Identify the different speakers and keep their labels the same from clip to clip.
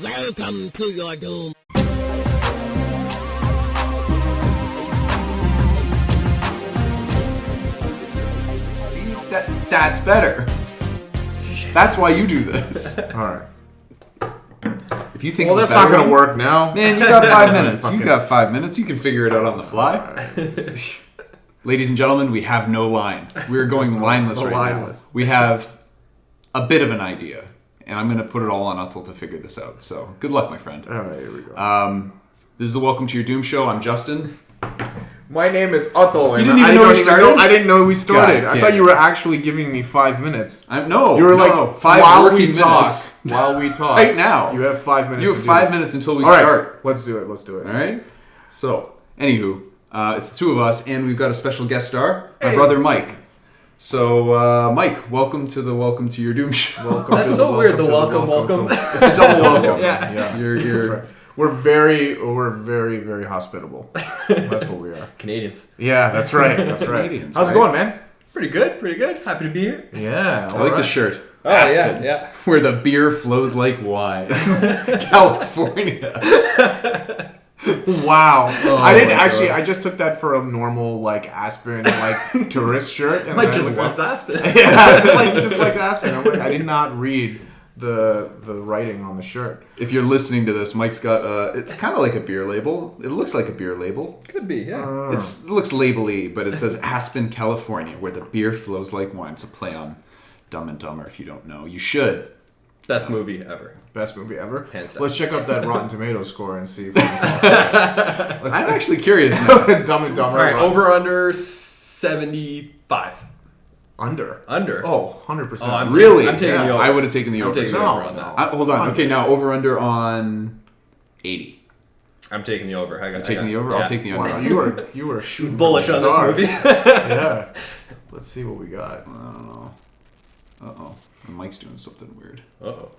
Speaker 1: Welcome to your doom.
Speaker 2: That's better. That's why you do this.
Speaker 3: All right.
Speaker 2: If you think
Speaker 3: Well, that's not going to work now.
Speaker 2: Man, you got 5 minutes. You got 5 minutes. You can figure it out on the fly. Ladies and gentlemen, we have no line. We're going lineless right now. We have a bit of an idea, and I'm going to put it all on Atul to figure this out. So, good luck, my friend.
Speaker 3: All right, here we go.
Speaker 2: This is the Welcome to Your Doom show. I'm Justin.
Speaker 3: My name is Atul, and
Speaker 2: You didn't even know we started?
Speaker 3: I didn't know we started.
Speaker 2: God
Speaker 3: I
Speaker 2: damn
Speaker 3: thought
Speaker 2: it.
Speaker 3: you were actually giving me 5 minutes.
Speaker 2: No,
Speaker 3: You were
Speaker 2: no,
Speaker 3: like,
Speaker 2: 5
Speaker 3: while
Speaker 2: working
Speaker 3: we talk,
Speaker 2: minutes.
Speaker 3: while we talk.
Speaker 2: Right now.
Speaker 3: You have 5 minutes.
Speaker 2: You have
Speaker 3: to do
Speaker 2: 5
Speaker 3: this.
Speaker 2: minutes until we
Speaker 3: All right,
Speaker 2: start.
Speaker 3: let's do it.
Speaker 2: All right. So, anywho, it's the two of us, and we've got a special guest star, my
Speaker 3: Hey.
Speaker 2: brother Mike. So, Mike, welcome to Your Doom show.
Speaker 3: Welcome
Speaker 4: That's
Speaker 3: to
Speaker 4: so
Speaker 3: the
Speaker 4: weird, the
Speaker 3: welcome.
Speaker 4: welcome.
Speaker 2: It's a double welcome.
Speaker 4: Yeah.
Speaker 3: Yeah,
Speaker 2: You're
Speaker 3: that's right. We're very, very hospitable. That's what we are.
Speaker 4: Canadians.
Speaker 3: Yeah, that's right. That's right.
Speaker 2: Canadians,
Speaker 3: How's it
Speaker 2: right?
Speaker 3: going, man?
Speaker 4: Pretty good. Happy to be here.
Speaker 3: Yeah,
Speaker 2: I like the shirt.
Speaker 4: Oh,
Speaker 2: Aspen,
Speaker 4: yeah.
Speaker 2: where the beer flows like wine. California.
Speaker 3: Wow.
Speaker 2: Oh
Speaker 3: I didn't
Speaker 2: my
Speaker 3: actually.
Speaker 2: God.
Speaker 3: I just took that for a normal like Aspen like tourist shirt. And
Speaker 4: Mike
Speaker 3: then I
Speaker 4: just
Speaker 3: looked
Speaker 4: loves
Speaker 3: up-
Speaker 4: Aspen.
Speaker 3: Yeah, it's like just like Aspen. I'm like, I did not read the writing on the shirt.
Speaker 2: If you're listening to this, Mike's got it's kind of like a beer label. It looks like a beer label.
Speaker 4: Could be, yeah.
Speaker 2: It looks label-y, but it says Aspen, California, where the beer flows like wine. It's a play on Dumb and Dumber. If you don't know, you should.
Speaker 4: Best movie ever.
Speaker 3: Best movie ever.
Speaker 4: Hands down.
Speaker 3: Let's check out that Rotten Tomatoes score and see if we can
Speaker 2: I'm actually curious now.
Speaker 3: Dumb and Dumber.
Speaker 4: All right,
Speaker 3: Rotten-
Speaker 4: over under 75.
Speaker 3: Under.
Speaker 4: Under.
Speaker 3: Oh, 100%.
Speaker 4: Oh, I'm
Speaker 2: Really?
Speaker 4: I'm taking
Speaker 3: Yeah.
Speaker 4: the over.
Speaker 2: I would have taken the
Speaker 4: I'm
Speaker 2: over.
Speaker 4: taking the
Speaker 3: No,
Speaker 4: over on
Speaker 3: no.
Speaker 4: that.
Speaker 2: Hold on.
Speaker 3: Under.
Speaker 2: Okay, now over under on 80.
Speaker 4: I'm taking the over.
Speaker 2: Taking the over. I'll take the under.
Speaker 3: Wow, you were shooting
Speaker 4: bullish
Speaker 3: for
Speaker 4: on
Speaker 3: stars.
Speaker 4: this movie.
Speaker 3: Yeah. Let's see what we got.
Speaker 2: I don't know. Uh-oh. Mike's doing something weird.
Speaker 4: Uh-oh.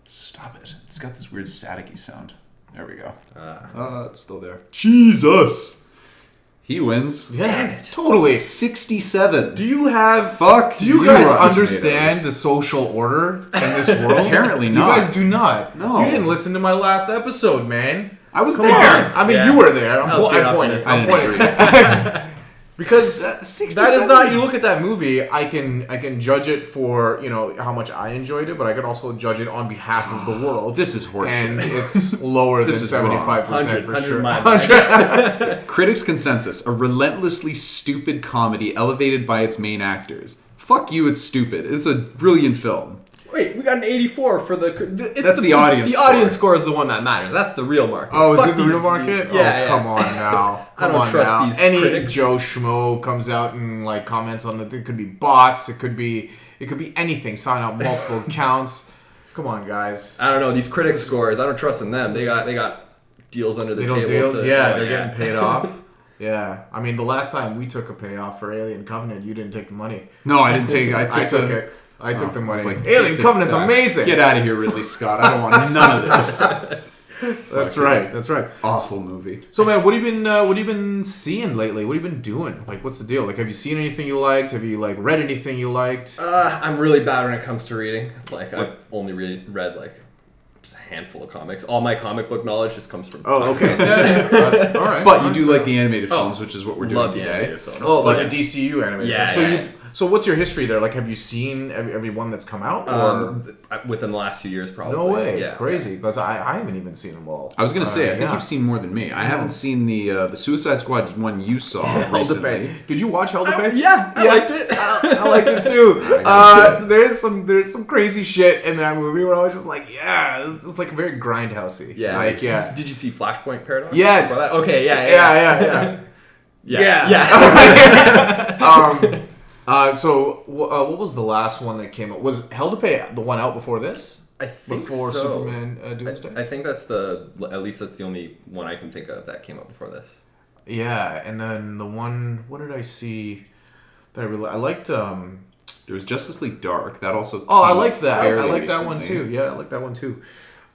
Speaker 2: Stop it. It's got this weird staticky sound. There we go.
Speaker 4: Ah.
Speaker 2: It's still there. Jesus! He wins.
Speaker 3: Yeah,
Speaker 4: Damn it.
Speaker 3: totally.
Speaker 2: 67.
Speaker 3: Do you have?
Speaker 2: Fuck
Speaker 3: Do you
Speaker 2: you,
Speaker 3: guys
Speaker 2: Rotten
Speaker 3: understand
Speaker 2: Tomatoes.
Speaker 3: the social order in this world?
Speaker 2: Apparently
Speaker 3: You
Speaker 2: not.
Speaker 3: guys do not.
Speaker 2: No.
Speaker 3: You didn't listen to my last episode, man.
Speaker 2: I was
Speaker 3: Come
Speaker 2: there.
Speaker 3: on. I mean,
Speaker 4: Yeah.
Speaker 3: you were there. I'm
Speaker 4: I was good
Speaker 3: pointing.
Speaker 4: optimist.
Speaker 3: I'm
Speaker 2: I didn't
Speaker 3: pointing. Because that is not. You look at that movie. I can judge it for how much I enjoyed it, but I could also judge it on behalf of the world.
Speaker 2: This is horseshit.
Speaker 3: And it's lower than
Speaker 2: This is wrong.
Speaker 3: 75% for
Speaker 4: 100
Speaker 3: sure.
Speaker 4: my bad.
Speaker 2: Critics' consensus: a relentlessly stupid comedy elevated by its main actors. Fuck you, it's stupid. It's a brilliant film.
Speaker 4: Wait, we got an 84 for the...
Speaker 2: That's the audience
Speaker 4: The
Speaker 2: score.
Speaker 4: audience score is the one that matters. That's the real market.
Speaker 3: Oh, is
Speaker 4: Fuck
Speaker 3: it the
Speaker 4: these-
Speaker 3: real market?
Speaker 4: Yeah,
Speaker 3: Come on now.
Speaker 4: I
Speaker 3: Come
Speaker 4: don't
Speaker 3: on
Speaker 4: trust
Speaker 3: now.
Speaker 4: these
Speaker 3: Any
Speaker 4: critics.
Speaker 3: Joe Schmo comes out and like comments on it. It could be bots. It could be anything. Sign out multiple accounts. Come on, guys.
Speaker 4: I don't know, these critic scores, I don't trust in them. They got deals under the
Speaker 3: Little
Speaker 4: table.
Speaker 3: deals. Yeah, they're
Speaker 4: yeah.
Speaker 3: getting paid off. Yeah, I mean, the last time we took a payoff for Alien Covenant, you didn't take the money.
Speaker 2: No, I didn't take it.
Speaker 3: I took it. I took the
Speaker 2: I was
Speaker 3: money.
Speaker 2: like,
Speaker 3: Alien
Speaker 2: get
Speaker 3: Covenant's
Speaker 2: back.
Speaker 3: amazing.
Speaker 2: Get out of here, Ridley Scott. I don't want none of this.
Speaker 3: That's right. That's right.
Speaker 2: Awful movie.
Speaker 3: So, man, what have you been seeing lately? What have you been doing? Like, what's the deal? Like, have you seen anything you liked? Have you like read anything you liked?
Speaker 4: I'm really bad when it comes to reading. Like, I've only read like just a handful of comics. All my comic book knowledge just comes from...
Speaker 3: Oh, okay. Yeah. All right.
Speaker 2: But you do like the animated films, which is what we're doing
Speaker 4: Love the
Speaker 2: today.
Speaker 4: animated films.
Speaker 3: Oh, like
Speaker 4: But,
Speaker 3: the DCU animated.
Speaker 4: Yeah,
Speaker 3: So
Speaker 4: yeah.
Speaker 3: So what's your history there? Like, have you seen every one that's come out? Or
Speaker 4: within the last few years, probably.
Speaker 3: no way,
Speaker 4: Yeah.
Speaker 3: crazy. Because I haven't even seen them all.
Speaker 2: I was gonna say, I think
Speaker 3: yeah.
Speaker 2: you've seen more than me. I haven't seen the Suicide Squad one you saw
Speaker 3: Hell to Pay.
Speaker 2: recently.
Speaker 3: Did you watch Hell to Pay?
Speaker 4: Yeah, I liked it.
Speaker 3: I liked it too. There's some crazy shit in that movie where I was just like, yeah, it's like very grindhousey.
Speaker 4: Yeah.
Speaker 3: Like, yeah.
Speaker 4: Did you see Flashpoint Paradox?
Speaker 3: Yes.
Speaker 4: Okay, yeah.
Speaker 3: Yeah.
Speaker 4: Yeah.
Speaker 3: So what was the last one that came out? Was Hell to Pay the one out before this?
Speaker 4: I think
Speaker 3: Before
Speaker 4: so.
Speaker 3: Superman Doomsday?
Speaker 4: I think at least that's the only one I can think of that came out before this.
Speaker 3: Yeah, and then the one, what did I see that I liked?
Speaker 2: There was Justice League Dark. That also.
Speaker 3: Oh, I
Speaker 2: came
Speaker 3: liked
Speaker 2: out
Speaker 3: that. I
Speaker 2: fairly
Speaker 3: like that one
Speaker 2: recently.
Speaker 3: too. Yeah, I like that one too.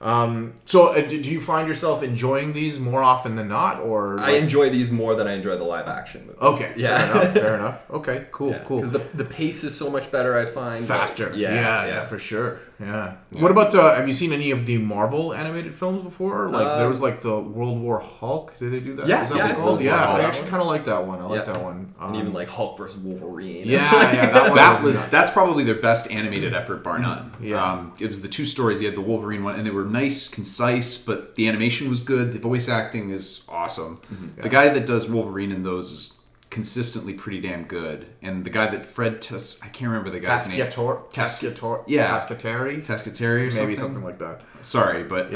Speaker 3: So do you find yourself enjoying these more often than not, or
Speaker 4: I enjoy these more than I enjoy the live action movies.
Speaker 3: Okay,
Speaker 4: yeah,
Speaker 3: fair enough. Okay, cool.
Speaker 4: Because the pace is so much better, I find.
Speaker 3: Faster.
Speaker 4: But
Speaker 3: Yeah, for sure. Yeah. What about have you seen any of the Marvel animated films before? Like there was like the World War Hulk. Did they do that?
Speaker 4: Yeah,
Speaker 3: Is that
Speaker 4: yeah,
Speaker 3: what it's
Speaker 4: I
Speaker 3: called?
Speaker 4: saw
Speaker 3: Yeah,
Speaker 4: that
Speaker 3: I
Speaker 4: one.
Speaker 3: actually kind of like that one. I like that one.
Speaker 4: And even like Hulk versus Wolverine.
Speaker 3: Yeah,
Speaker 2: That's probably their best animated effort, bar none.
Speaker 3: Yeah.
Speaker 2: It was the two stories. You had the Wolverine one, and they were nice, concise, but the animation was good. The voice acting is awesome.
Speaker 3: Mm-hmm.
Speaker 2: The guy that does Wolverine in those is consistently pretty damn good. And the guy that I can't remember the guy's name.
Speaker 3: Tascatore.
Speaker 2: Yeah.
Speaker 3: Tascateri
Speaker 2: Tascateri or something?
Speaker 3: Maybe something like that.
Speaker 2: Sorry, but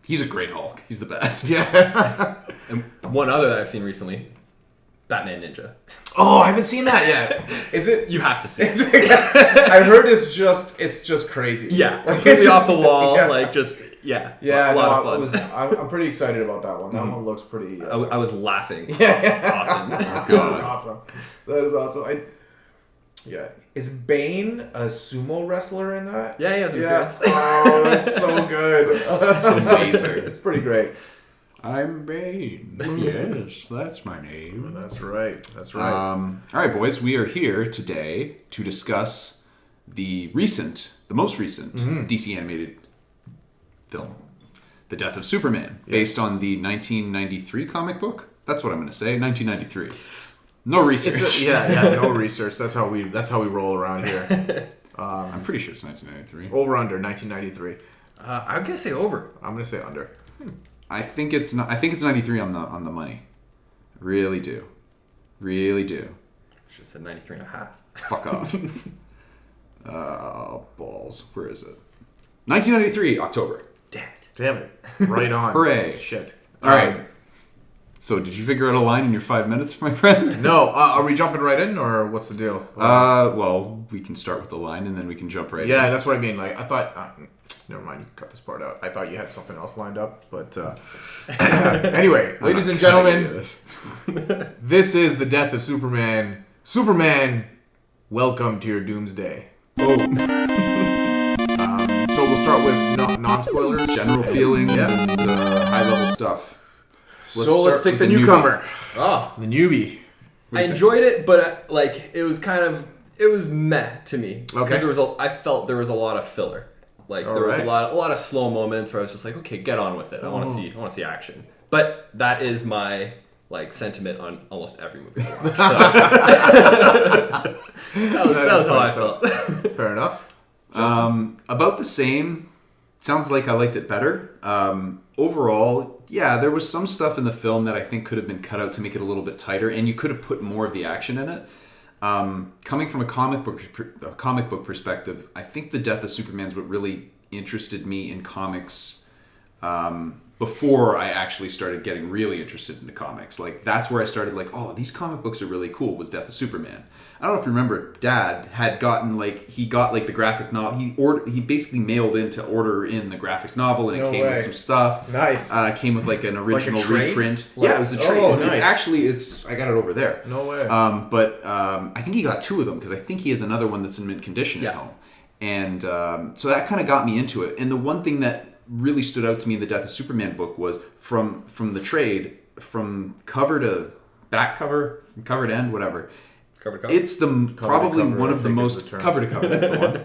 Speaker 2: he's a great Hulk. He's the best.
Speaker 3: Yeah.
Speaker 4: And one other that I've seen recently, Batman Ninja.
Speaker 3: Oh, I haven't seen that yet. Is it?
Speaker 4: You have to see it.
Speaker 3: I heard it's just crazy.
Speaker 4: Yeah,
Speaker 3: Like,
Speaker 4: completely
Speaker 3: it's
Speaker 4: off
Speaker 3: just-
Speaker 4: the wall.
Speaker 3: yeah.
Speaker 4: Like just
Speaker 3: Yeah,
Speaker 4: a lot of fun.
Speaker 3: I'm pretty excited about that one. That one looks pretty.
Speaker 4: I was laughing.
Speaker 3: Yeah.
Speaker 4: Often.
Speaker 3: That's awesome. That is awesome. Yeah. Is Bane a sumo wrestler in that?
Speaker 4: Yeah, he has
Speaker 3: Yeah. Oh, that's so good.
Speaker 2: Amazing.
Speaker 3: It's pretty great.
Speaker 2: I'm Bane. Yes, that's my name.
Speaker 3: That's right.
Speaker 2: All right, boys. We are here today to discuss the most recent DC animated film, The Death of Superman, based on the 1993 comic book. That's what I'm going to say. 1993. No research.
Speaker 3: No research. That's how we roll around here.
Speaker 2: I'm pretty sure it's 1993.
Speaker 3: Over under 1993.
Speaker 4: I'm gonna say over.
Speaker 3: I'm gonna say under.
Speaker 2: I think it's not. I think it's 93 on the money. Really do.
Speaker 4: Should have said 93 and a half.
Speaker 2: Fuck off. Balls. Where is it? 1993 October.
Speaker 3: Damn it. Right on.
Speaker 2: Hooray.
Speaker 3: Shit.
Speaker 2: All right. So, did you figure out a line in your 5 minutes, my friend?
Speaker 3: No. Are we jumping right in, or what's the deal?
Speaker 2: Well, we can start with the line, and then we can jump right in.
Speaker 3: Yeah, that's what I mean. Like, I thought... never mind, you can cut this part out. I thought you had something else lined up, but... anyway, ladies and gentlemen, this is The Death of Superman. Superman, welcome to your doomsday.
Speaker 2: Oh.
Speaker 3: So we'll start with non-spoilers.
Speaker 2: General feelings and high-level stuff.
Speaker 3: Let's take the
Speaker 2: with the
Speaker 3: newcomer.
Speaker 4: Oh,
Speaker 3: The newbie.
Speaker 4: I enjoyed it, but it was meh to me.
Speaker 3: Okay.
Speaker 4: Because I felt there was a lot of filler. Like there was a lot of slow moments where I was just like, okay, get on with it. I want to see action. But that is my sentiment on almost every movie I watch. So. that was how I felt.
Speaker 3: Fair enough.
Speaker 2: About the same. Sounds like I liked it better. Overall, yeah, there was some stuff in the film that I think could have been cut out to make it a little bit tighter, and you could have put more of the action in it. Coming from a comic book perspective, I think The Death of Superman is what really interested me in comics before I actually started getting really interested in the comics. Like, that's where I started these comic books are really cool, was Death of Superman. I don't know if you remember, Dad had gotten, he got, the graphic novel. He basically mailed in to order in the graphic novel, and it came with some stuff.
Speaker 3: Nice.
Speaker 2: Came with, an original
Speaker 3: trade?
Speaker 2: reprint. Yeah, it was a trade.
Speaker 3: Oh, nice.
Speaker 2: I got it over there.
Speaker 3: No way.
Speaker 2: But I think he got two of them, because I think he has another one that's in mint condition at home. And so that kind of got me into it. And the one thing that really stood out to me in the Death of Superman book was from the trade, from cover to back cover, cover to end, whatever.
Speaker 4: Cover to cover?
Speaker 2: It's probably one of the most cover to cover.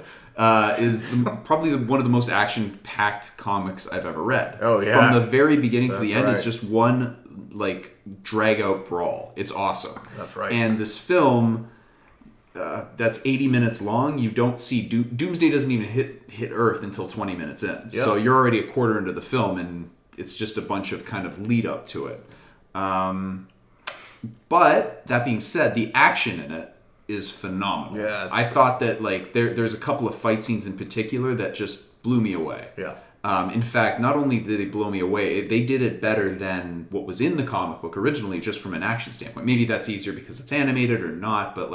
Speaker 2: Probably one of the most action-packed comics I've ever read.
Speaker 3: Oh yeah.
Speaker 2: From the very beginning to the end
Speaker 3: right.
Speaker 2: is just one drag-out brawl. It's awesome.
Speaker 3: That's right.
Speaker 2: And this film. That's 80 minutes long. You don't see Doomsday doesn't even hit Earth until 20 minutes in. Yep. So you're already a quarter into the film, and it's just a bunch of kind of lead up to it. But that being said, the action in it is phenomenal.
Speaker 3: Yeah,
Speaker 2: I thought that there's a couple of fight scenes in particular that just blew me away.
Speaker 3: Yeah.
Speaker 2: In fact, not only did they blow me away, they did it better than what was in the comic book originally, just from an action standpoint. Maybe that's easier because it's animated or not, but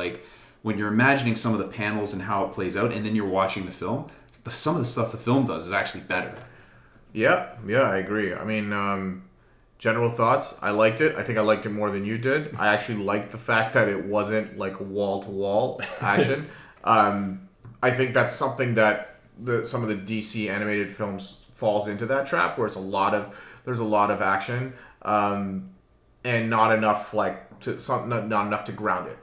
Speaker 2: when you're imagining some of the panels and how it plays out, and then you're watching the film, some of the stuff the film does is actually better.
Speaker 3: Yeah, I agree. I mean, general thoughts, I liked it. I think I liked it more than you did. I actually liked the fact that it wasn't wall-to-wall action. I think that's something that some of the DC animated films falls into that trap where there's a lot of action, and not enough not enough to ground it.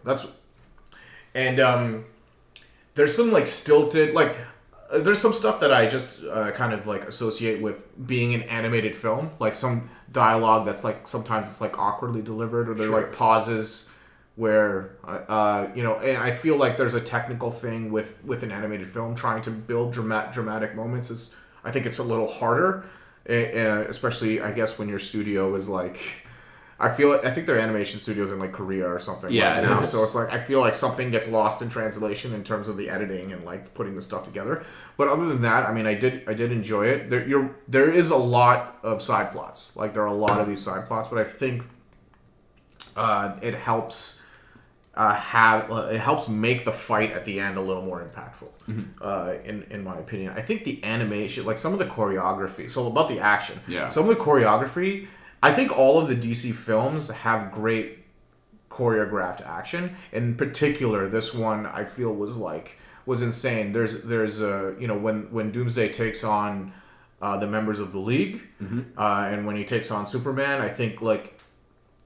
Speaker 3: There's some like stilted there's some stuff that I just kind of like associate with being an animated film, like some dialogue that's like sometimes it's like awkwardly delivered, or there are like pauses where and I feel like there's a technical thing with an animated film trying to build dramatic moments. I think it's a little harder, especially I guess when your studio is like, I think their animation studios in like Korea or something right now. So it's like I feel like something gets lost in translation in terms of the editing and like putting the stuff together. But other than that, I mean, I did enjoy it. There is a lot of side plots. Like there are a lot of these side plots, but I think it helps make the fight at the end a little more impactful. In my opinion, I think the animation, like some of the choreography. So about the action, some of the choreography. I think all of the DC films have great choreographed action. In particular, this one I feel was insane. There's when Doomsday takes on the members of the League, and when he takes on Superman, I think like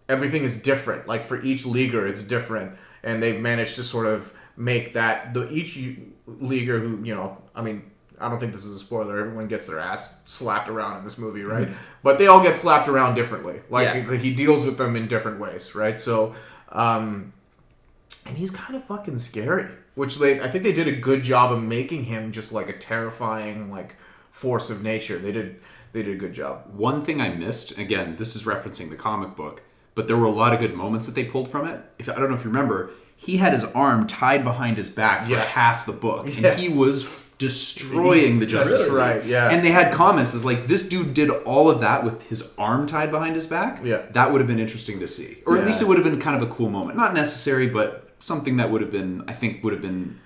Speaker 3: everything is different. Like for each leaguer, it's different, and they've managed to sort of make that each leaguer who I mean. I don't think this is a spoiler. Everyone gets their ass slapped around in this movie, right? But they all get slapped around differently. He deals with them in different ways, right? So, and he's kind of fucking scary. Which I think they did a good job of making him just like a terrifying like force of nature. They did a good job.
Speaker 2: One thing I missed, again, this is referencing the comic book, but there were a lot of good moments that they pulled from it. I don't know if you remember, he had his arm tied behind his back for half the book, and he was destroying the Justice League.
Speaker 3: Right, yeah.
Speaker 2: And they had comments as like, this dude did all of that with his arm tied behind his back.
Speaker 3: Yeah.
Speaker 2: That would have been interesting to see. Or at least it would have been kind of a cool moment. Not necessary, but something that would have been interesting.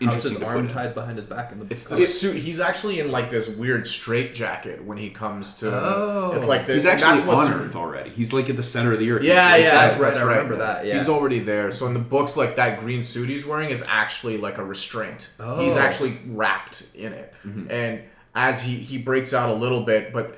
Speaker 4: How's his arm tied behind his back in the book?
Speaker 3: It's the suit. He's actually in like this weird straitjacket when he comes to. It's like
Speaker 2: he's actually on Earth already. He's like at the center of the Earth.
Speaker 3: Yeah, that's right.
Speaker 4: I remember that. Yeah.
Speaker 3: He's already there. So in the books, like that green suit he's wearing is actually like a restraint. He's actually wrapped in it, and as he breaks out a little bit, but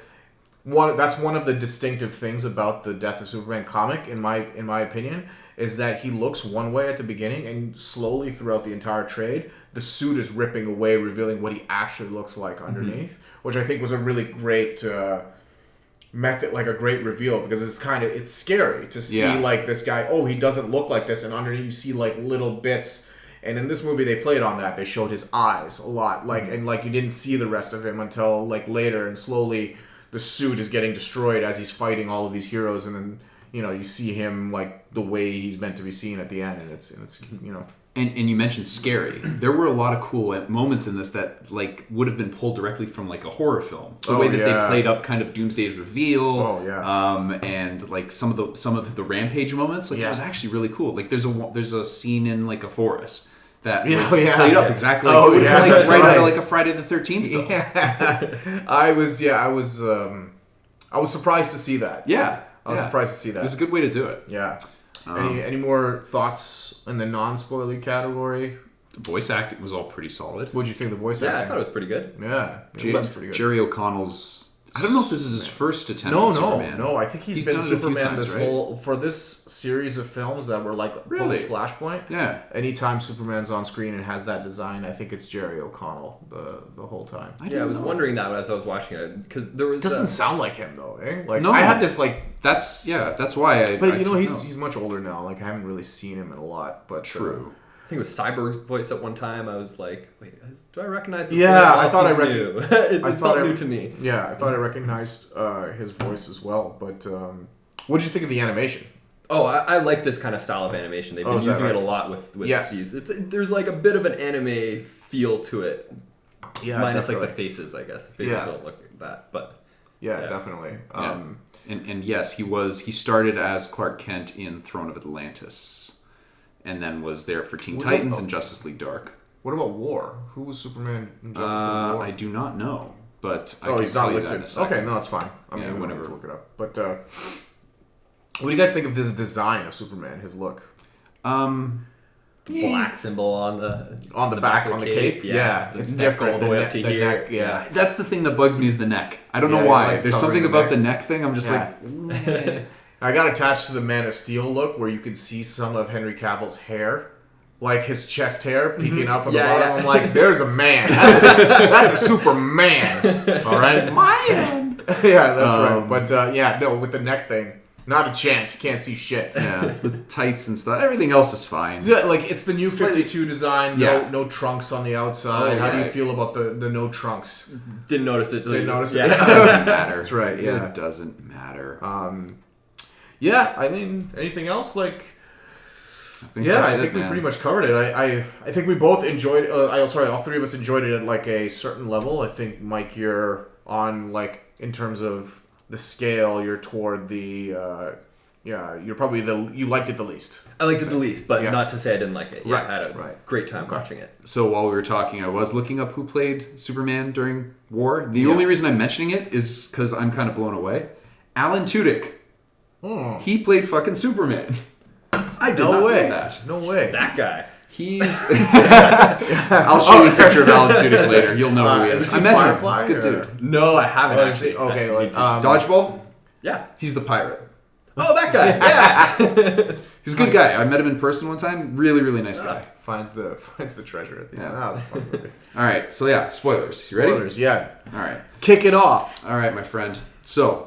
Speaker 3: that's one of the distinctive things about the Death of Superman comic, in my opinion, is that he looks one way at the beginning, and slowly throughout the entire trade, the suit is ripping away, revealing what he actually looks like underneath, which I think was a really great method, like a great reveal, because it's scary to see like this guy, he doesn't look like this, and underneath you see like little bits. And in this movie, they played on that. They showed his eyes a lot, and like you didn't see the rest of him until like later, and slowly the suit is getting destroyed as he's fighting all of these heroes, and then you see him like the way he's meant to be seen at the end, and it's
Speaker 2: And you mentioned scary. There were a lot of cool moments in this that like would have been pulled directly from like a horror film. The way that they played up kind of Doomsday's reveal, and like some of the rampage moments, like that was actually really cool. Like there's a scene in like a forest that was played up exactly like it would have been like out of like a Friday the 13th film.
Speaker 3: Yeah. I was surprised to see that. I was surprised to see that.
Speaker 2: It was a good way to do it.
Speaker 3: Yeah. Any more thoughts in the non-spoiler category?
Speaker 2: The voice acting was all pretty solid.
Speaker 3: What'd you think of the voice acting?
Speaker 4: Yeah, I thought it was pretty good.
Speaker 3: Yeah, it was pretty good.
Speaker 2: Jerry O'Connell's... I don't know if this is his first attempt at Superman.
Speaker 3: No, I think he's been Superman for this series of films that were like post-Flashpoint.
Speaker 2: Yeah.
Speaker 3: Anytime Superman's on screen and has that design, I think it's Jerry O'Connell the whole time.
Speaker 4: I was wondering that as I was watching it, because there was...
Speaker 3: It doesn't sound like him though, eh? Like,
Speaker 2: no.
Speaker 3: I have this like...
Speaker 2: That's why I...
Speaker 3: But he's much older now. Like, I haven't really seen him in a lot, but...
Speaker 2: True.
Speaker 4: I think it was Cyborg's voice at one time. I was like, wait, do I recognize this voice?
Speaker 3: I thought I
Speaker 4: recognized it. It felt new to me.
Speaker 3: Yeah, I thought I recognized his voice as well. But what did you think of the animation?
Speaker 4: Oh, I like this kind of style of animation. They've been using it a lot with these. There's like a bit of an anime feel to it.
Speaker 3: Yeah,
Speaker 4: minus
Speaker 3: definitely.
Speaker 4: like the faces, I guess. The faces don't look like that, but...
Speaker 3: Yeah, definitely.
Speaker 2: And yes, he started as Clark Kent in Throne of Atlantis. And then was there for Teen Titans and Justice League Dark.
Speaker 3: What about War? Who was Superman in Justice League War?
Speaker 2: I do not know, but I
Speaker 3: can
Speaker 2: he's not
Speaker 3: tell
Speaker 2: listed.
Speaker 3: You that in a second. Okay, no, that's fine.
Speaker 2: Whenever
Speaker 3: look it up. But what do you guys think of this design of Superman? His look.
Speaker 4: black symbol on the
Speaker 3: back on the cape. Yeah, it's different.
Speaker 4: All the way up to here.
Speaker 3: Neck, yeah.
Speaker 2: That's the thing that bugs me is the neck. I don't know why.
Speaker 3: Like
Speaker 2: there's something about the neck thing. I'm just
Speaker 3: I got attached to the Man of Steel look where you could see some of Henry Cavill's hair. Like his chest hair peeking out from the bottom. Yeah. I'm like, there's a man. That's a Superman. All right?
Speaker 2: Man.
Speaker 3: Yeah, that's right. But with the neck thing, not a chance. You can't see shit.
Speaker 2: Yeah, the tights and stuff. Everything else is fine.
Speaker 3: Like, it's the new 52 design. No trunks on the outside. How do you feel about the no trunks?
Speaker 4: Didn't notice it.
Speaker 3: Didn't notice it.
Speaker 2: Yeah. It doesn't matter.
Speaker 3: That's right, yeah.
Speaker 2: It doesn't matter.
Speaker 3: I mean, anything else? Like... I think we pretty much covered it. I think we both enjoyed. All three of us enjoyed it at like a certain level. I think Mike, you're on like in terms of the scale, you're toward the. You're probably you liked it the least.
Speaker 4: I liked it the least, but not to say I didn't like it. Yeah,
Speaker 3: right,
Speaker 4: I had a great time watching it.
Speaker 2: So while we were talking, I was looking up who played Superman during war. The only reason I'm mentioning it is because I'm kind of blown away. Alan Tudyk. He played fucking Superman. I did not know that.
Speaker 3: No way.
Speaker 4: That guy.
Speaker 2: He's... I'll show you a picture of Alan Tudyk later. You'll know who he is.
Speaker 3: I met Firefly, him. He's a good dude.
Speaker 4: No, I haven't actually.
Speaker 3: Okay.
Speaker 2: Dodgeball?
Speaker 4: Yeah.
Speaker 2: He's the pirate.
Speaker 4: Oh, that guy. Yeah.
Speaker 2: He's a good guy. I met him in person one time. Really, really nice guy.
Speaker 3: Finds the treasure at the end. That was a fun movie.
Speaker 2: All right. So, spoilers. You ready?
Speaker 3: Spoilers, yeah.
Speaker 2: All right.
Speaker 3: Kick it off.
Speaker 2: All right, my friend. So,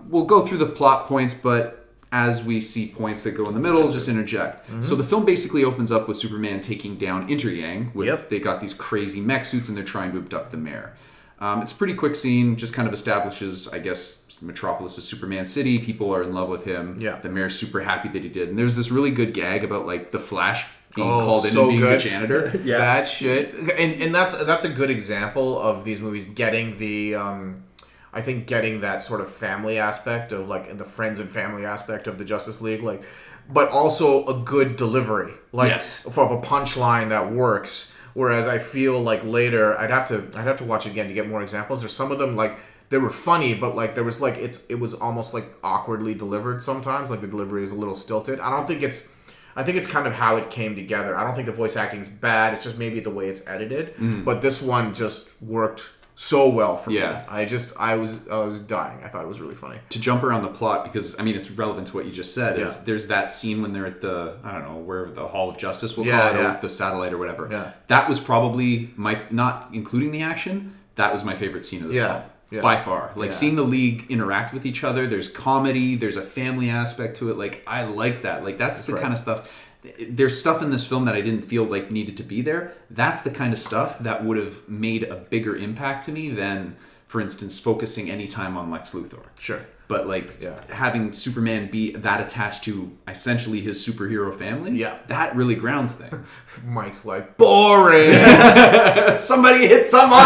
Speaker 2: we'll go through the plot points, but... as we see points that go in the middle, just interject. Mm-hmm. So the film basically opens up with Superman taking down Inter-Yang. They got these crazy mech suits and they're trying to abduct the mayor. It's a pretty quick scene, just kind of establishes, I guess, Metropolis is Superman City. People are in love with him. Yeah. The mayor's super happy that he did. And there's this really good gag about like the Flash being called in and being the janitor.
Speaker 3: Yeah. That shit. And that's a good example of these movies getting the... I think getting that sort of family aspect of like the friends and family aspect of the Justice League, like, but also a good delivery, like for a punchline that works. Whereas I feel like later I'd have to watch it again to get more examples. There's some of them like they were funny, but like there was like it was almost like awkwardly delivered sometimes. Like the delivery is a little stilted. I think it's kind of how it came together. I don't think the voice acting is bad. It's just maybe the way it's edited. But this one just worked so well for me. I was dying. I thought it was really funny.
Speaker 2: To jump around the plot, because I mean it's relevant to what you just said, is there's that scene when they're at the, I don't know, where the Hall of Justice we'll call it, or the satellite or whatever. Yeah. That was probably not including the action, that was my favorite scene of the film. Yeah. By far. Like seeing the League interact with each other, there's comedy, there's a family aspect to it. Like I like that. Like that's the kind of stuff. There's stuff in this film that I didn't feel like needed to be there. That's the kind of stuff that would have made a bigger impact to me than, for instance, focusing any time on Lex Luthor.
Speaker 3: Sure.
Speaker 2: But having Superman be that attached to essentially his superhero family, that really grounds things.
Speaker 3: Mike's like, boring!
Speaker 2: Somebody hit someone!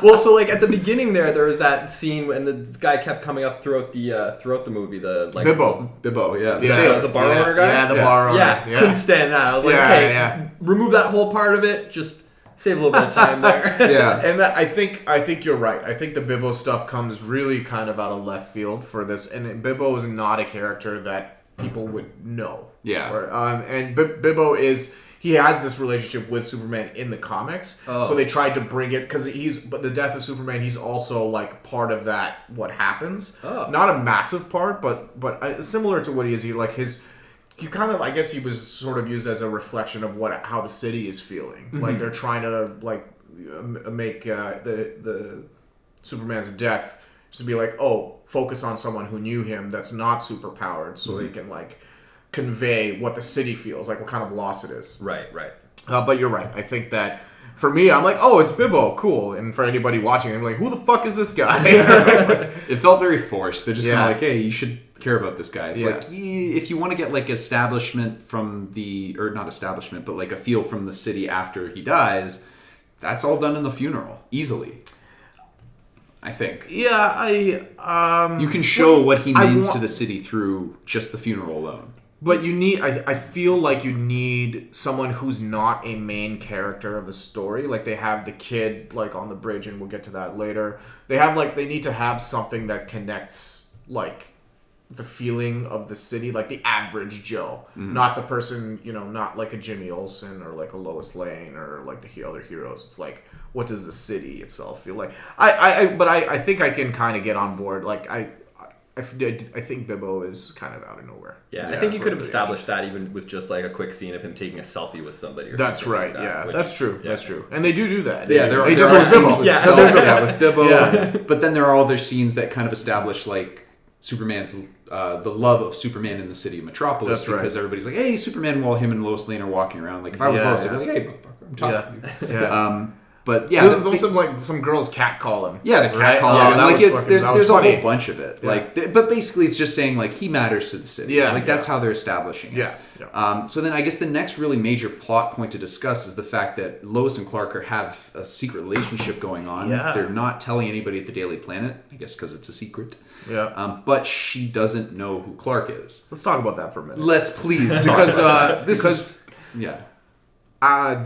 Speaker 4: Well, so like at the beginning there was that scene when this guy kept coming up throughout the movie. The like
Speaker 3: Bibbo,
Speaker 4: yeah. The bar owner guy?
Speaker 3: Yeah, the bar owner.
Speaker 4: Yeah, couldn't stand that. I was like, remove that whole part of it, just... save a little bit of time there.
Speaker 3: And I think you're right. I think the Bibbo stuff comes really kind of out of left field for this. And Bibbo is not a character that people would know.
Speaker 2: Yeah.
Speaker 3: And Bibbo he has this relationship with Superman in the comics. So they tried to bring it, because but the death of Superman, he's also like part of that, what happens. Not a massive part, but similar to what he is. He kind of, I guess he was sort of used as a reflection of how the city is feeling. Mm-hmm. Like they're trying to make the Superman's death just to be like, focus on someone who knew him that's not super powered, so they can like convey what the city feels like, what kind of loss it is.
Speaker 4: Right.
Speaker 3: But you're right. I think that for me, I'm like, it's Bibbo, cool. And for anybody watching, I'm like, who the fuck is this guy?
Speaker 2: It felt very forced. They're just kind of like, hey, you should care about this guy. It's like, if you want to get like establishment from or not establishment, but like a feel from the city after he dies, that's all done in the funeral easily. I think.
Speaker 3: Yeah,
Speaker 2: you can show what he means to the city through just the funeral alone.
Speaker 3: But you need, I feel like you need someone who's not a main character of the story. Like they have the kid like on the bridge, and we'll get to that later. They need to have something that connects like the feeling of the city, like the average Joe, not the person, not like a Jimmy Olsen or like a Lois Lane or like the other heroes. It's like, what does the city itself feel like? I think I can kind of get on board. Like I think Bibbo is kind of out of nowhere.
Speaker 4: Yeah, I think you could have established that even with just like a quick scene of him taking a selfie with somebody. Or
Speaker 3: that's
Speaker 4: something
Speaker 3: right.
Speaker 4: Like that,
Speaker 3: That's true. Yeah. That's true. And they do that.
Speaker 2: Yeah, there are
Speaker 3: Bibbo.
Speaker 2: With Bibbo. Yeah. But then there are other scenes that kind of establish like Superman's the love of Superman in the city of Metropolis.
Speaker 3: That's
Speaker 2: because everybody's like, hey, Superman, while him and Lois Lane are walking around. Like if I was Lois, I'd be like, hey, I'm talking to you.
Speaker 3: Yeah.
Speaker 2: But yeah,
Speaker 3: there's also like some girls catcalling.
Speaker 2: Yeah, the
Speaker 3: right?
Speaker 2: catcalling. Like there's a
Speaker 3: funny.
Speaker 2: whole bunch of it. Yeah. Like, but basically, it's just saying like he matters to the city.
Speaker 3: Yeah,
Speaker 2: like that's how they're establishing it.
Speaker 3: Yeah.
Speaker 2: So then I guess the next really major plot point to discuss is the fact that Lois and Clark have a secret relationship going on.
Speaker 3: Yeah.
Speaker 2: They're not telling anybody at the Daily Planet. I guess because it's a secret.
Speaker 3: Yeah.
Speaker 2: But she doesn't know who Clark is.
Speaker 3: Let's talk about that for a minute.
Speaker 2: Let's please
Speaker 3: because
Speaker 2: yeah.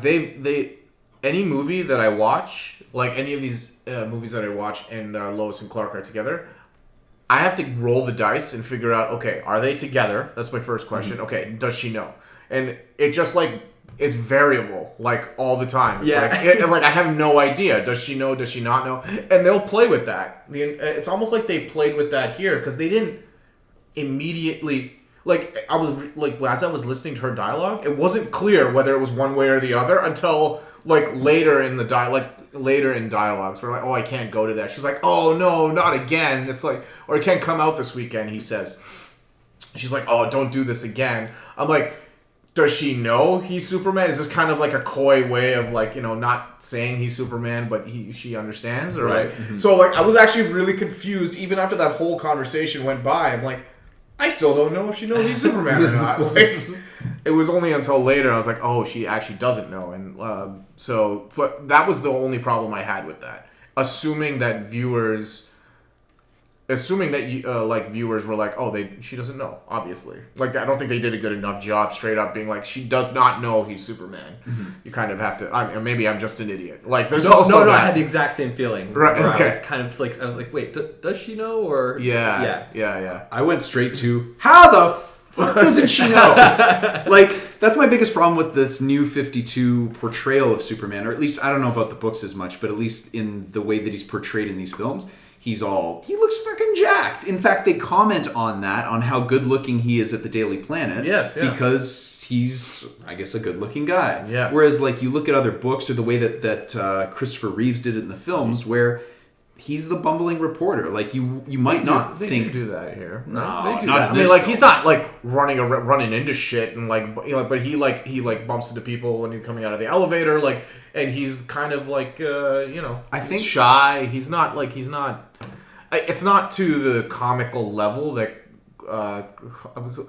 Speaker 3: They any movie that I watch, like any of these movies that I watch and Lois and Clark are together, I have to roll the dice and figure out, okay, are they together? That's my first question. Mm-hmm. Okay, does she know? And it just like, it's variable, like all the time. It's like I have no idea. Does she know? Does she not know? And they'll play with that. It's almost like they played with that here because they didn't immediately... Like, I was, like, as I was listening to her dialogue, it wasn't clear whether it was one way or the other until, like, later in dialogues. We're like, oh, I can't go to that. She's like, oh, no, not again. It's like, or it can't come out this weekend, he says. She's like, oh, don't do this again. I'm like, does she know he's Superman? Is this kind of like a coy way of, like, not saying he's Superman, but she understands? Or right. Mm-hmm. So, like, I was actually really confused even after that whole conversation went by. I'm like, I still don't know if she knows he's Superman or not. Like, it was only until later I was like, oh, she actually doesn't know. And but that was the only problem I had with that. Assuming that viewers were like, oh, she doesn't know, obviously. Like, I don't think they did a good enough job straight up being like, she does not know he's Superman. Mm-hmm. You kind of have to, maybe I'm just an idiot. Like, there's also
Speaker 4: I had the exact same feeling.
Speaker 3: Right, okay.
Speaker 4: I was kind of like, wait, does she know? Or
Speaker 3: Yeah.
Speaker 2: I went straight to, how the fuck doesn't she know? Like, that's my biggest problem with this new 52 portrayal of Superman, or at least, I don't know about the books as much, but at least in the way that he's portrayed in these films. He looks fucking jacked. In fact, they comment on that, on how good looking he is at the Daily Planet.
Speaker 3: Yes, yeah.
Speaker 2: Because he's, I guess, a good looking guy.
Speaker 3: Yeah.
Speaker 2: Whereas, like, you look at other books or the way that Christopher Reeves did it in the films, where he's the bumbling reporter. Like, you might not think...
Speaker 3: They do that here.
Speaker 2: No,
Speaker 3: they do
Speaker 2: not
Speaker 3: that. I mean, like, he's not, like, running into shit and, like, but he bumps into people when he's coming out of the elevator, like, and he's kind of, like, I think shy. He's not... It's not to the comical level that...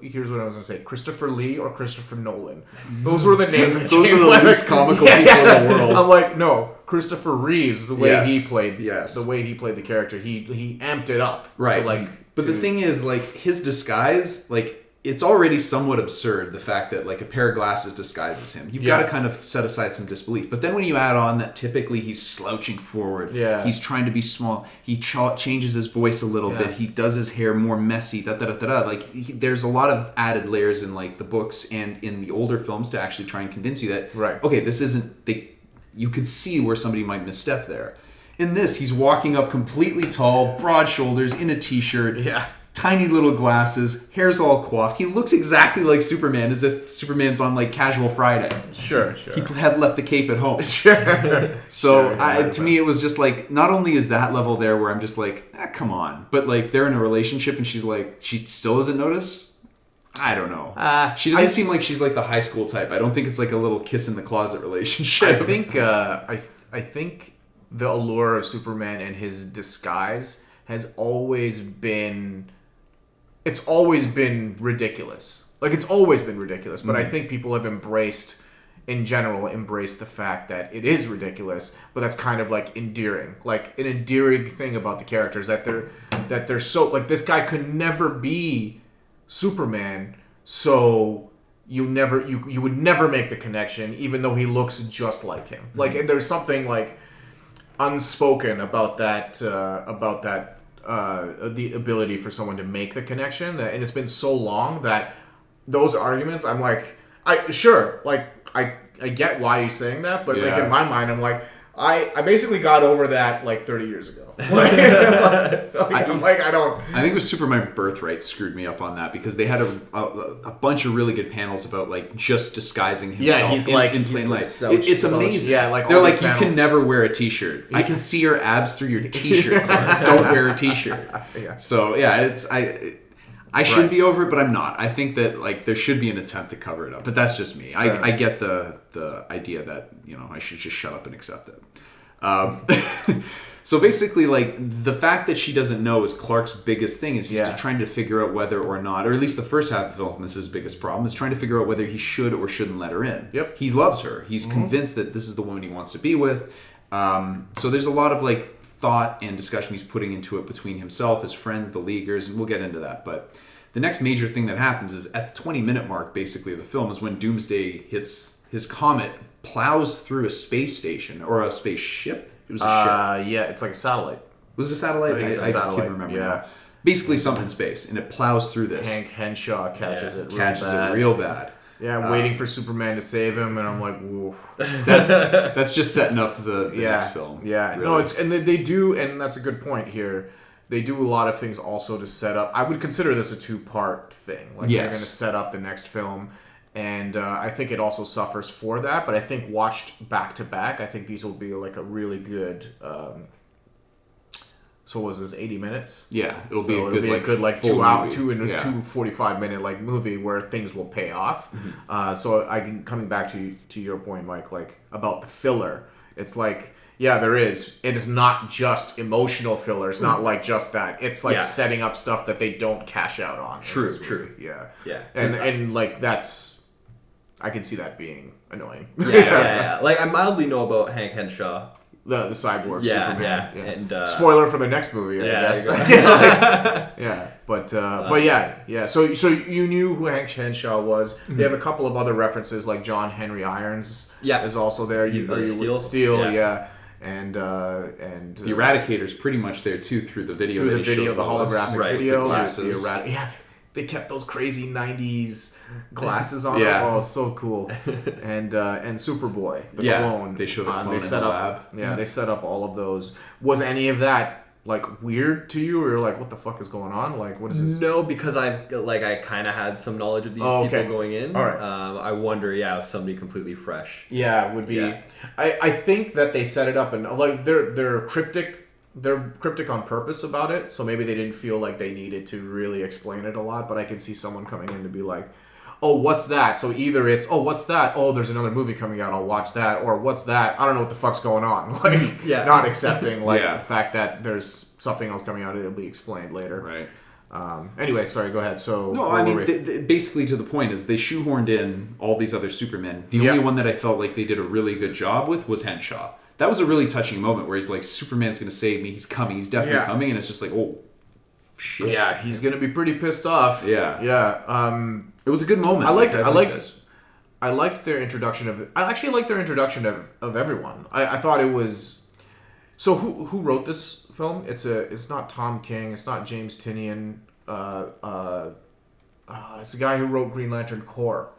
Speaker 3: here's what I was going to say. Christopher Lee or Christopher Nolan. Those were the names.
Speaker 2: Those are the least comical people in the world.
Speaker 3: I'm like, no. Christopher Reeves, the way he played,
Speaker 2: the
Speaker 3: way he played the character, he amped it up.
Speaker 2: Right.
Speaker 3: But
Speaker 2: the thing is, like, his disguise, like, it's already somewhat absurd, the fact that, like, a pair of glasses disguises him. You've got to kind of set aside some disbelief. But then when you add on that typically he's slouching forward, he's trying to be small, he changes his voice a little bit, he does his hair more messy, like, there's a lot of added layers in, like, the books and in the older films to actually try and convince you that, okay, this isn't, you could see where somebody might misstep there. In this, he's walking up completely tall, broad shoulders, in a t-shirt, tiny little glasses, hair's all coiffed. He looks exactly like Superman, as if Superman's on, like, Casual Friday.
Speaker 3: Sure.
Speaker 2: He had left the cape at home.
Speaker 3: So,
Speaker 2: to me, it was just like, not only is that level there where I'm just like, come on. But, like, they're in a relationship and she's like, she still hasn't noticed? I don't know. She doesn't seem like she's, like, the high school type. I don't think it's, like, a little kiss in the closet relationship.
Speaker 3: I think the allure of Superman and his disguise has always been... It's always been ridiculous. Like, it's always been ridiculous. But I think people have embraced the fact that it is ridiculous, but that's kind of, like, endearing. Like, an endearing thing about the characters that they're so... Like, this guy could never be Superman, so you would never make the connection, even though he looks just like him. Like, and there's something, like, unspoken about that the ability for someone to make the connection. And it's been so long that those arguments, I'm like, I get why you're saying that, but like in my mind, I'm like, I basically got over that like 30 years ago. I
Speaker 2: think with Superman Birthright screwed me up on that because they had a bunch of really good panels about like just disguising himself.
Speaker 3: Yeah, he's
Speaker 2: in plain light. It's amazing. Yeah, like they're like panels. You can never wear a t-shirt. I can see your abs through your t-shirt. Don't wear a t-shirt. Yeah. So yeah, I should be over it, but I'm not. I think that like there should be an attempt to cover it up, but that's just me. I get the idea that I should just shut up and accept it. So basically, like the fact that she doesn't know is Clark's biggest thing. Is he's trying to figure out whether or not, or at least the first half of the film is his biggest problem, is trying to figure out whether he should or shouldn't let her in.
Speaker 3: Yep.
Speaker 2: He loves her. He's convinced that this is the woman he wants to be with. So there's a lot of like thought and discussion he's putting into it between himself, his friends, the Leaguers, and we'll get into that. But the next major thing that happens is at the 20-minute mark, basically, of the film is when Doomsday hits his comet, plows through a space station or a spaceship. It was a ship.
Speaker 3: Yeah, it's like a satellite.
Speaker 2: Was it a satellite? I can't remember now. Basically something in space, and it plows through this.
Speaker 3: Hank Henshaw catches it
Speaker 2: real bad.
Speaker 3: Yeah, waiting for Superman to save him, and I'm like, whoa.
Speaker 2: That's just setting up the next film.
Speaker 3: Yeah, really. No, and they do, and that's a good point here. They do a lot of things also to set up. I would consider this a 2-part thing. Like they're going to set up the next film. And I think it also suffers for that, but I think watched back to back, I think these will be like a really good. So was this 80 minutes?
Speaker 2: Yeah, it'll be a good like
Speaker 3: 2 hour, 245-minute like movie where things will pay off. Mm-hmm. So coming back to your point, Mike, like about the filler. It's like there is. It is not just emotional filler. It's not like just that. It's like setting up stuff that they don't cash out on.
Speaker 2: True.
Speaker 3: Yeah.
Speaker 4: Yeah.
Speaker 3: And like that's. I can see that being annoying.
Speaker 4: Yeah. Like I mildly know about Hank Henshaw,
Speaker 3: the cyborg Superman. Yeah.
Speaker 4: And
Speaker 3: spoiler for the next movie, I guess. But So you knew who Hank Henshaw was. Mm-hmm. They have a couple of other references, like John Henry Irons. is also there.
Speaker 4: He's
Speaker 3: Steel. And the
Speaker 2: Eradicator's pretty much there too through the video.
Speaker 3: The holographic video.
Speaker 2: The glasses.
Speaker 3: They kept those crazy 90s glasses on. Oh, so cool. And Superboy, the clone.
Speaker 2: They showed the clone in the lab.
Speaker 3: They set up all of those. Was any of that like weird to you, or you're like, what the fuck is going on? Like, what is this?
Speaker 4: No, because I kind of had some knowledge of these people going in.
Speaker 3: All right.
Speaker 4: I wonder, if somebody completely fresh.
Speaker 3: Yeah, it would be. Yeah. I think that they set it up and like they're cryptic. They're cryptic on purpose about it, so maybe they didn't feel like they needed to really explain it a lot, but I can see someone coming in to be like, oh, what's that? So either it's, oh, what's that? Oh, there's another movie coming out, I'll watch that. Or what's that? I don't know what the fuck's going on. Like, not accepting the fact that there's something else coming out, it'll be explained later.
Speaker 2: Right.
Speaker 3: Anyway, sorry, go ahead. So
Speaker 2: no, I mean, basically to the point is they shoehorned in all these other Supermen. The only one that I felt like they did a really good job with was Henshaw. That was a really touching moment where he's like, Superman's going to save me. He's coming. He's definitely coming. And it's just like, oh, shit.
Speaker 3: Yeah, he's going to be pretty pissed off.
Speaker 2: Yeah. It was a good moment.
Speaker 3: I liked their introduction of... I actually liked their introduction of everyone. I thought it was... So who wrote this film? It's not Tom King. It's not James Tynion. It's the guy who wrote Green Lantern Corps.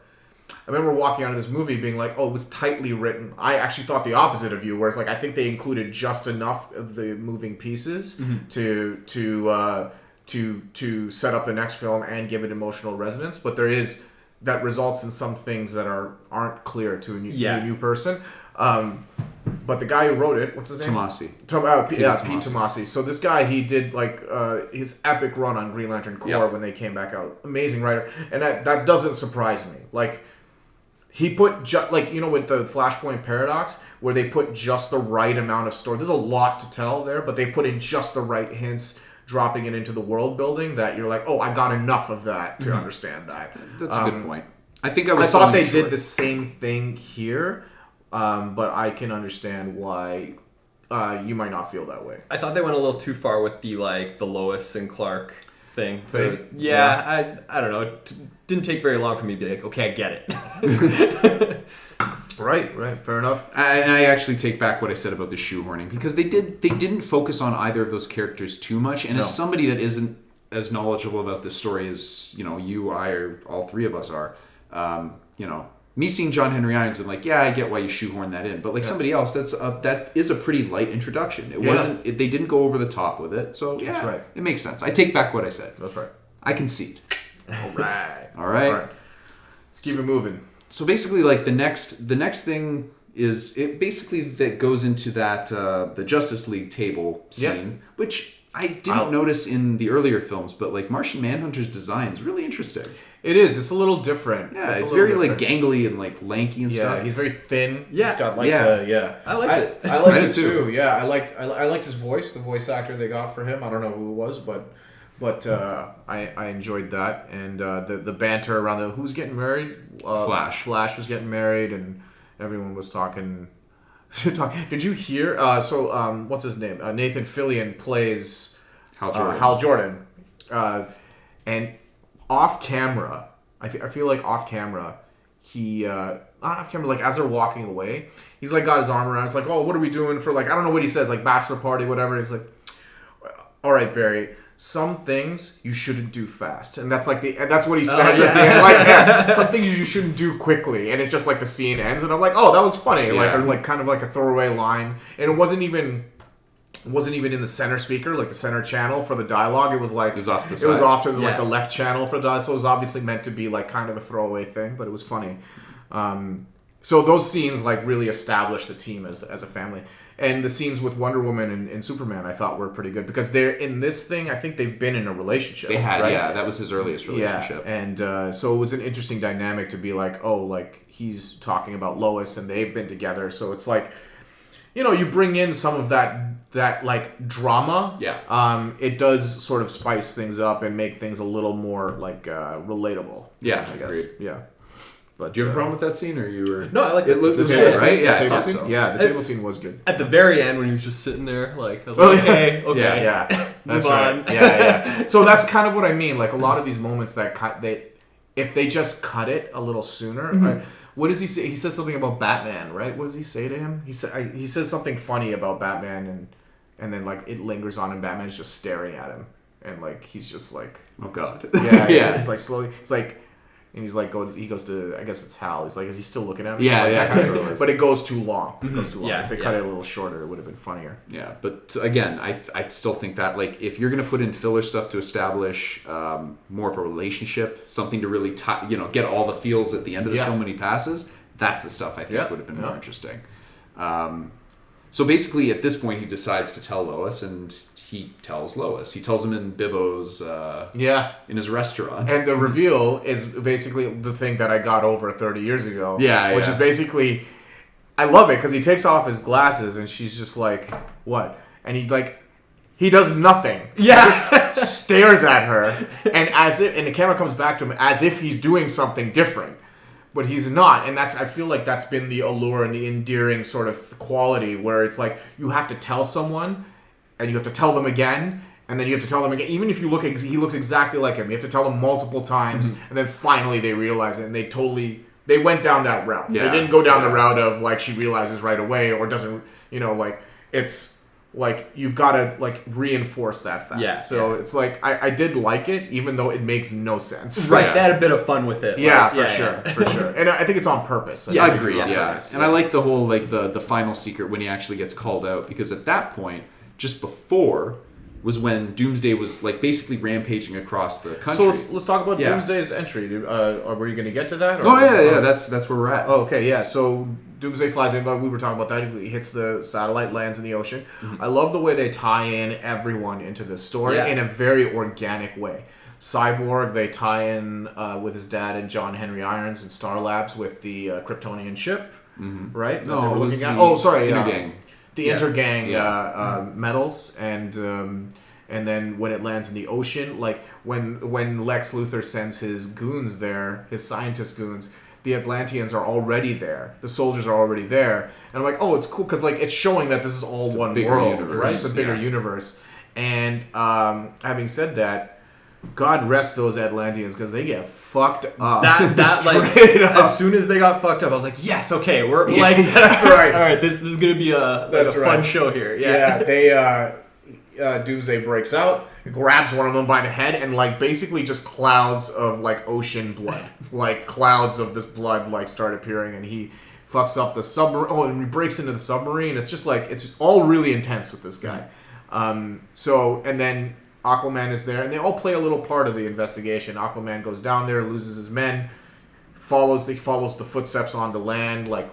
Speaker 3: I remember walking out of this movie being like, oh, it was tightly written. I actually thought the opposite of you, whereas like I think they included just enough of the moving pieces to set up the next film and give it emotional resonance. But there is that results in some things that aren't clear to a new person. But the guy who wrote it, what's his name?
Speaker 2: Tomasi.
Speaker 3: Pete Tomasi. So this guy, he did like his epic run on Green Lantern Corps when they came back out. Amazing writer, and that doesn't surprise me. Like. He put with the Flashpoint Paradox, where they put just the right amount of story. There's a lot to tell there, but they put in just the right hints, dropping it into the world building that you're like, oh, I got enough of that to understand that.
Speaker 2: That's a good point. I
Speaker 3: thought they did the same thing here, but I can understand why you might not feel that way.
Speaker 4: I thought they went a little too far with the Lois and Clark thing.
Speaker 3: Yeah.
Speaker 4: I don't know. It didn't take very long for me to be like, okay, I get it.
Speaker 3: Right, fair enough.
Speaker 2: I actually take back what I said about the shoehorning, because they didn't focus on either of those characters too much. And as somebody that isn't as knowledgeable about this story as you, I, or all three of us are, me seeing John Henry Irons and like, yeah, I get why you shoehorn that in, but like somebody else, that is a pretty light introduction. It wasn't. They didn't go over the top with it, so yeah, that's right. It makes sense. I take back what I said.
Speaker 3: That's right.
Speaker 2: I concede.
Speaker 3: All right.
Speaker 2: All right.
Speaker 3: Let's keep it moving.
Speaker 2: So basically, like the next thing is it basically that goes into that the Justice League table scene, which I didn't notice in the earlier films, but like Martian Manhunter's design is really interesting.
Speaker 3: It is. It's a little different.
Speaker 2: Yeah, it's very different. Like gangly and like lanky and stuff.
Speaker 3: Yeah, he's very thin.
Speaker 4: Yeah,
Speaker 3: he's got like
Speaker 4: I liked it.
Speaker 3: I liked it too. Yeah, I liked his voice. The voice actor they got for him. I don't know who it was, but I enjoyed that, and the banter around who's getting married. Flash was getting married, and everyone was talking. Did you hear? What's his name? Nathan Fillion plays Hal Jordan, and off camera, I feel like off camera, he not off camera, like as they're walking away, he's like got his arm around. It's like, oh, what are we doing for like I don't know what he says, like bachelor party, whatever. He's like, all right, Barry. Some things you shouldn't do fast, and that's like that's what he says at the end. Like, some things you shouldn't do quickly, and it just like the scene ends, and I'm like, oh, that was funny, like or like kind of like a throwaway line, and it wasn't even in the center speaker, like the center channel for the dialogue. It was like it was off to the, like the left channel for the dialogue, so it was obviously meant to be like kind of a throwaway thing, but it was funny. So those scenes like really established the team as a family. And the scenes with Wonder Woman and Superman I thought were pretty good because they're in this thing. I think they've been in a relationship.
Speaker 2: They had,
Speaker 3: right?
Speaker 2: yeah. That was his earliest relationship.
Speaker 3: Yeah, and so it was an interesting dynamic to be like, oh, like he's talking about Lois and they've been together. So it's like, you bring in some of that like drama.
Speaker 2: Yeah.
Speaker 3: It does sort of spice things up and make things a little more like relatable.
Speaker 2: Yeah,
Speaker 3: I guess.
Speaker 2: Agreed.
Speaker 3: Yeah. But,
Speaker 2: do you have a problem with that scene, or you were?
Speaker 4: No, I like
Speaker 2: it. Looked
Speaker 3: the
Speaker 2: good,
Speaker 3: table
Speaker 2: right?
Speaker 3: Scene?
Speaker 2: Yeah,
Speaker 3: the table scene.
Speaker 2: So.
Speaker 3: Yeah, the table scene was good.
Speaker 4: At the very end, when he was just sitting there, like, I was like, okay,
Speaker 3: yeah, that's
Speaker 4: move on.
Speaker 3: right. Yeah. So that's kind of what I mean. Like a lot of these moments that if they just cut it a little sooner.
Speaker 4: Mm-hmm.
Speaker 3: Right? What does he say? He says something about Batman, right? What does he say to him? He says something funny about Batman, and then like it lingers on, and Batman's just staring at him, and like he's just like,
Speaker 2: oh god,
Speaker 3: yeah. He's like slowly. It's like. And he's like, he goes to, I guess it's Hal. He's like, is he still looking at me?
Speaker 2: Yeah,
Speaker 3: like,
Speaker 2: yeah.
Speaker 3: That kind of but it goes too long. It goes too long.
Speaker 4: Yeah,
Speaker 3: if they cut it a little shorter, it would have been funnier.
Speaker 2: Yeah, but again, I still think that, like, if you're going to put in filler stuff to establish more of a relationship, something to really, get all the feels at the end of the film when he passes, that's the stuff I think would have been more interesting. So basically, at this point, he decides to tell Lois, and he tells Lois. He tells him in Bibbo's, in his restaurant.
Speaker 3: And the reveal is basically the thing that I got over 30 years ago.
Speaker 2: Yeah,
Speaker 3: which is basically, I love it, because he takes off his glasses, and she's just like, what? And he does nothing.
Speaker 4: Yeah.
Speaker 3: He just stares at her, and the camera comes back to him as if he's doing something different. But he's not, and I feel like that's been the allure and the endearing sort of quality where it's like you have to tell someone, and you have to tell them again, and then you have to tell them again. Even if he looks exactly like him, you have to tell them multiple times, and then finally they realize it, and they went down that route.
Speaker 2: Yeah.
Speaker 3: They didn't go down the route of like she realizes right away or doesn't, like it's. Like, you've got to, like, reinforce that fact.
Speaker 4: Yeah.
Speaker 3: So it's like, I did like it, even though it makes no sense.
Speaker 4: Right, they had a bit of fun with it.
Speaker 3: Yeah, for sure. And I think it's on purpose.
Speaker 2: I agree, And I like the whole, like, the final secret when he actually gets called out. Because at that point, just before, was when Doomsday was, like, basically rampaging across the country.
Speaker 3: So let's talk about Doomsday's entry. Were you going to get to that?
Speaker 2: Or? That's where we're at.
Speaker 3: Oh, okay, yeah. So Doomsday flies in, we were talking about that. He hits the satellite, lands in the ocean. Mm-hmm. I love the way they tie in everyone into this story in a very organic way. Cyborg, they tie in with his dad and John Henry Irons and Star Labs with the Kryptonian ship, right?
Speaker 2: No,
Speaker 3: that they were looking at.
Speaker 2: Intergang.
Speaker 3: The Intergang metals, and then when it lands in the ocean, like when Lex Luthor sends his goons there, his scientist goons, the Atlanteans are already there. The soldiers are already there. And I'm like, oh, it's cool because like it's showing that this is all one world,
Speaker 2: universe.
Speaker 3: right? It's a bigger universe. And having said that, God rest those Atlanteans because they get fucked up.
Speaker 4: That like
Speaker 3: up.
Speaker 4: as soon as they got fucked up, I was like, yes, okay, we're like
Speaker 3: that's right.
Speaker 4: All right, this is gonna be a fun show here.
Speaker 3: Yeah, they Doomsday breaks out, grabs one of them by the head, and like basically just clouds of like ocean blood, like clouds of this blood like start appearing, and he fucks up the submarine. Oh, and he breaks into the submarine. It's just like it's all really intense with this guy. So and then Aquaman is there, and they all play a little part of the investigation. Aquaman goes down there, loses his men, follows the footsteps onto land, like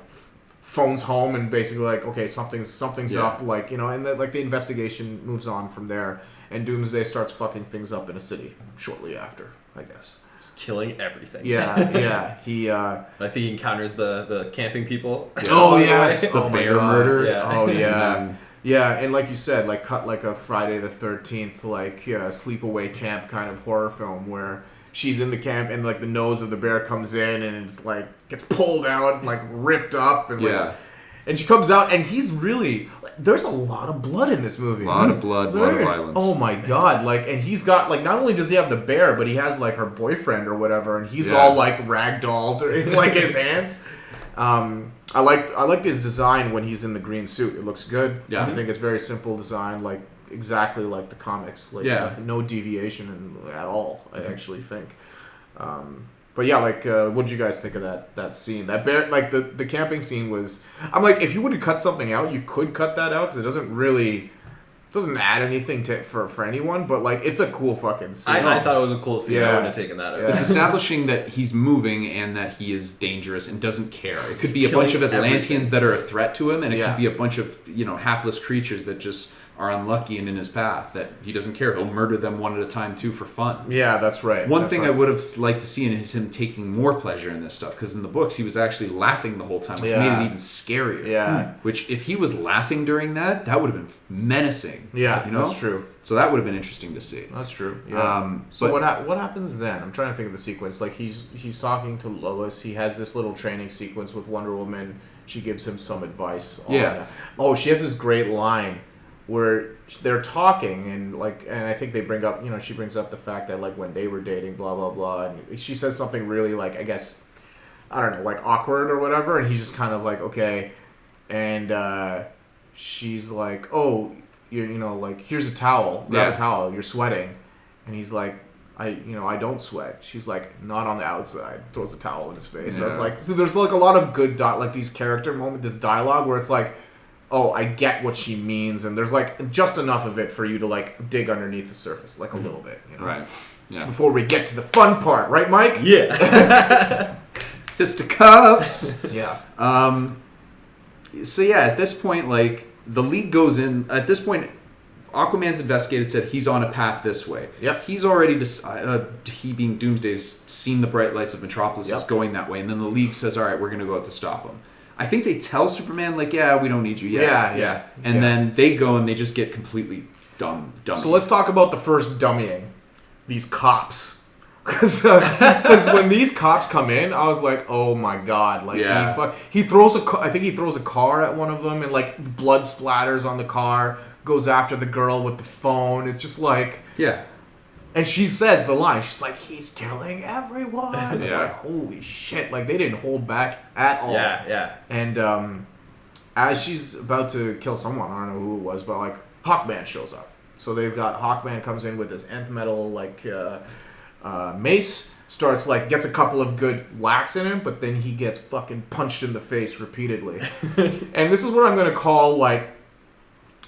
Speaker 3: phones home, and basically like, okay, something's up, like, you know, and the investigation moves on from there, and Doomsday starts fucking things up in a city shortly after, I guess.
Speaker 4: Just killing everything.
Speaker 3: Yeah. He
Speaker 4: I think he encounters the camping people.
Speaker 3: Oh yes,
Speaker 2: the bear murder.
Speaker 4: Yeah.
Speaker 3: Oh yeah. Yeah, and like you said, like cut like a Friday the 13th, like sleepaway camp kind of horror film where she's in the camp and like the nose of the bear comes in and it's like gets pulled out and like ripped up and like, and she comes out and he's really there's a lot of blood in this movie.
Speaker 2: A lot of blood, a lot of violence.
Speaker 3: Oh my god, like, and he's got like not only does he have the bear, but he has like her boyfriend or whatever, and he's all like ragdolled in like his hands. I like his design when he's in the green suit. It looks good.
Speaker 2: Yeah.
Speaker 3: I think it's very simple design, like exactly like the comics. Like no deviation at all. I actually think. But yeah, like what did you guys think of that scene? That bear, like the camping scene was. I'm like, if you would have cut something out, you could cut that out because it doesn't add anything for anyone, but like it's a cool fucking scene.
Speaker 4: I thought it was a cool scene. I wouldn't have taken that out.
Speaker 2: It's establishing that he's moving and that he is dangerous and doesn't care. It could be a bunch of Atlanteans that are a threat to him, and it could be a bunch of hapless creatures that just are unlucky and in his path that he doesn't care. He'll murder them one at a time too for fun.
Speaker 3: Yeah, that's right.
Speaker 2: One thing I would have liked to see is him taking more pleasure in this stuff, because in the books he was actually laughing the whole time, which made it even scarier. Yeah. Which if he was laughing during that would have been menacing.
Speaker 3: Yeah, that's true.
Speaker 2: So that would have been interesting to see.
Speaker 3: That's true. Yeah. So what happens then? I'm trying to think of the sequence. Like he's talking to Lois. He has this little training sequence with Wonder Woman. She gives him some advice. Oh, she has this great line where they're talking and I think they bring up, she brings up the fact that like when they were dating, blah blah blah, and she says something really like, I guess, I don't know, like awkward or whatever, and he's just kind of like, okay, and she's like, oh, like, here's a towel, grab a towel, you're sweating, and he's like, I don't sweat. She's like, not on the outside. Throws a towel in his face. Yeah. I was like, so there's like a lot of good like these character moments, this dialogue where it's like, oh, I get what she means, and there's like just enough of it for you to like dig underneath the surface, like a little bit,
Speaker 2: Right. Yeah.
Speaker 3: Before we get to the fun part, right, Mike?
Speaker 2: Yeah. Fisticuffs.
Speaker 3: Yeah.
Speaker 2: So yeah, at this point, like the League goes in. At this point, Aquaman's investigated, said he's on a path this way.
Speaker 3: Yep.
Speaker 2: He's already he being Doomsday's seen the bright lights of Metropolis is going that way, and then the League says, all right, we're going to go out to stop him. I think they tell Superman, like, yeah, we don't need you yet. Yeah. And then they go and they just get completely dumb.
Speaker 3: So let's talk about the first dummying. These cops. Because when these cops come in, I was like, oh my god. Like, he throws I think he throws a car at one of them, and like blood splatters on the car, goes after the girl with the phone. It's just like...
Speaker 2: Yeah.
Speaker 3: And she says the line, she's like, he's killing everyone. Like, holy shit. Like, they didn't hold back at all.
Speaker 4: Yeah.
Speaker 3: And as she's about to kill someone, I don't know who it was, but like, Hawkman shows up. So they've got, Hawkman comes in with his nth metal, like, mace, starts, like, gets a couple of good whacks in him, but then he gets fucking punched in the face repeatedly. And this is what I'm going to call, like,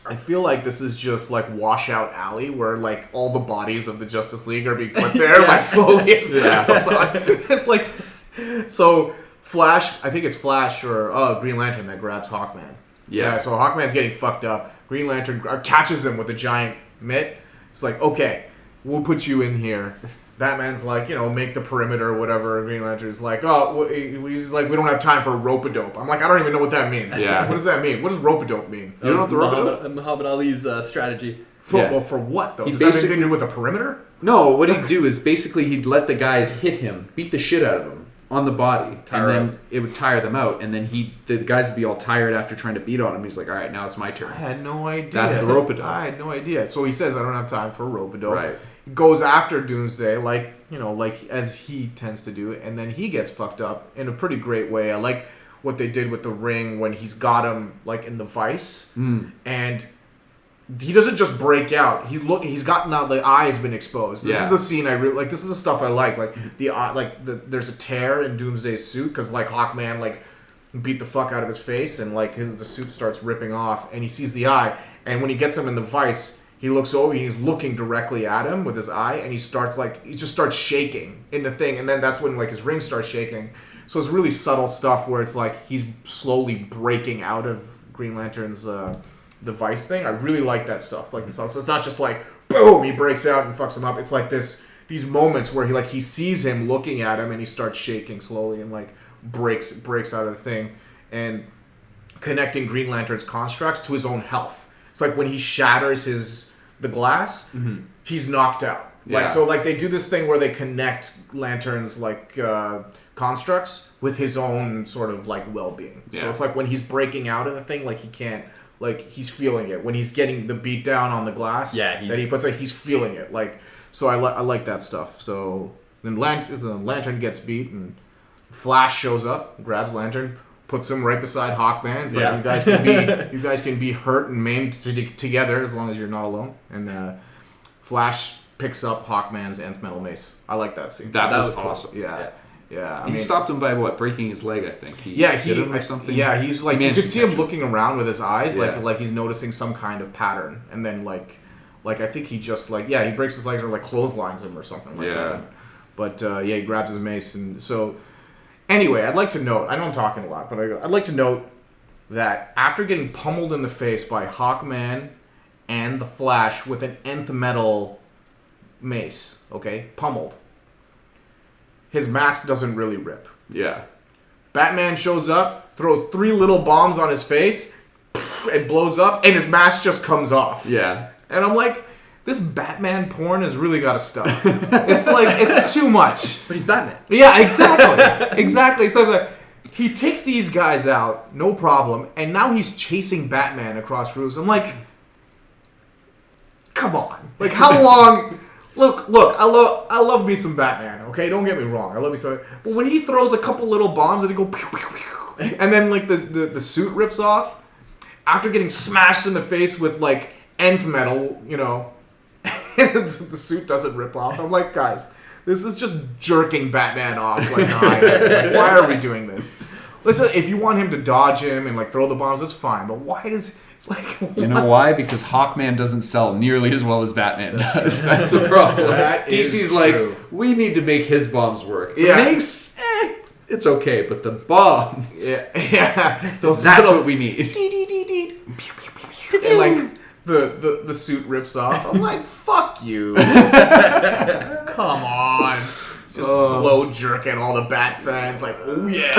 Speaker 3: I feel like this is just like Washout Alley, where like all the bodies of the Justice League are being put there, like slowly as time goes on. It's like, so Flash, I think it's Flash or Green Lantern that grabs Hawkman. Yeah. So Hawkman's getting fucked up. Green Lantern catches him with a giant mitt. It's like, okay, we'll put you in here. Batman's like, make the perimeter or whatever. Green Lantern's like, he's like, we don't have time for rope-a-dope. I'm like, I don't even know what that means. Yeah. What does that mean? What does rope-a-dope mean?
Speaker 4: You don't know what the rope-a-dope? Muhammad Ali's strategy.
Speaker 3: Well, for what, though? Does that have anything to do with the perimeter?
Speaker 2: No, what he'd do is basically he'd let the guys hit him, beat the shit out of him, on the body,
Speaker 4: Tire
Speaker 2: and then it would tire them out, and then the guys would be all tired after trying to beat on him. He's like, all right, now it's my turn.
Speaker 3: I had no idea.
Speaker 2: That's the rope-a-dope.
Speaker 3: I had no idea. So he says, I don't have time for a rope-a-dope.
Speaker 2: Right.
Speaker 3: He goes after Doomsday, like as he tends to do, and then he gets fucked up in a pretty great way. I like what they did with the ring when he's got him like in the vice, and he doesn't just break out. He's gotten out. The eye's been exposed. This is the scene I really like. This is the stuff I like. Like the eye, there's a tear in Doomsday's suit because like Hawkman like beat the fuck out of his face, and like the suit starts ripping off, and he sees the eye. And when he gets him in the vice, he looks over. And he's looking directly at him with his eye, and he just starts shaking in the thing, and then that's when like his ring starts shaking. So it's really subtle stuff where it's like he's slowly breaking out of Green Lantern's. The vice thing, I really like that stuff. Like so it's not just like boom, he breaks out and fucks him up. It's like these moments where he sees him looking at him and he starts shaking slowly and like breaks out of the thing and connecting Green Lantern's constructs to his own health. It's like when he shatters the glass, he's knocked out.
Speaker 2: Yeah.
Speaker 3: Like so, like they do this thing where they connect Lantern's like constructs with his own sort of like well-being. So it's like when he's breaking out of the thing, like he can't. Like, he's feeling it. When he's getting the beat down on the glass that he puts out, he's feeling it. Like, so I like that stuff. So then the Lantern gets beat, and Flash shows up, grabs Lantern, puts him right beside Hawkman. It's like, you guys can be hurt and maimed together as long as you're not alone. And Flash picks up Hawkman's nth metal mace. I like that scene.
Speaker 2: That was awesome.
Speaker 3: Cool. Yeah.
Speaker 2: He stopped him by breaking his leg, I think. He hit him or something.
Speaker 3: Yeah, he's like you could see him looking around with his eyes, like he's noticing some kind of pattern, and then like I think he just he breaks his legs or like clotheslines him or something like that. But he grabs his mace, and so anyway, I'd like to note. I know I'm talking a lot, but I'd like to note that after getting pummeled in the face by Hawkman and the Flash with an nth metal mace, pummeled. His mask doesn't really rip.
Speaker 2: Yeah.
Speaker 3: Batman shows up, throws 3 little bombs on his face, it blows up, and his mask just comes off.
Speaker 2: Yeah.
Speaker 3: And I'm like, this Batman porn has really got to stop. It's like, it's too much.
Speaker 4: But he's Batman.
Speaker 3: Yeah, exactly. Exactly. So like, he takes these guys out, no problem, and now he's chasing Batman across roofs. I'm like, come on. Like, how long... Look! I love me some Batman. Okay, don't get me wrong. I love me some. But when he throws a couple little bombs and they go, pew, pew, pew, and then like the suit rips off after getting smashed in the face with like nth metal, and the suit doesn't rip off. I'm like, guys, this is just jerking Batman off. Like, why are we doing this? Listen, if you want him to dodge him and like throw the bombs, that's fine. But why does it's like?
Speaker 2: You know why? Because Hawkman doesn't sell nearly as well as Batman does. That's the problem. DC's like, we need to make his bombs work. The mace, it's okay, but the bombs, that's what we need.
Speaker 3: And like the suit rips off. I'm like, fuck you. Come on. Just slow jerking all the Bat fans, like, oh yeah,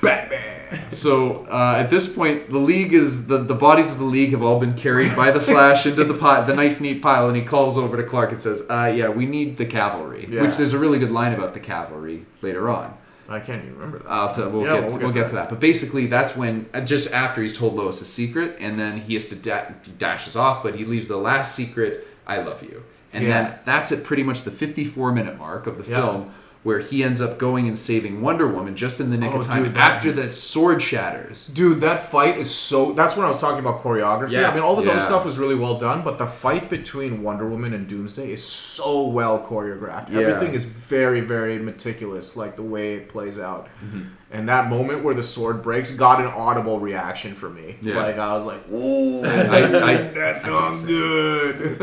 Speaker 3: Batman.
Speaker 2: So at this point, the league is the bodies of the league have all been carried by the Flash into the nice neat pile, and he calls over to Clark and says, we need the cavalry." Which there's a really good line about the cavalry later on.
Speaker 3: I can't even remember that.
Speaker 2: We'll get to that. But basically, that's when just after he's told Lois a secret, and then he has to dashes off, but he leaves the last secret, "I love you." And then that's at pretty much the 54-minute mark of the film where he ends up going and saving Wonder Woman just in the nick of time after the sword shatters.
Speaker 3: Dude, that fight is so... That's when I was talking about choreography. Yeah. I mean, all this other stuff was really well done, but the fight between Wonder Woman and Doomsday is so well choreographed. Yeah. Everything is very, very meticulous, like the way it plays out. Mm-hmm. And that moment where the sword breaks got an audible reaction for me. Yeah. Like, I was like, ooh, that's not good.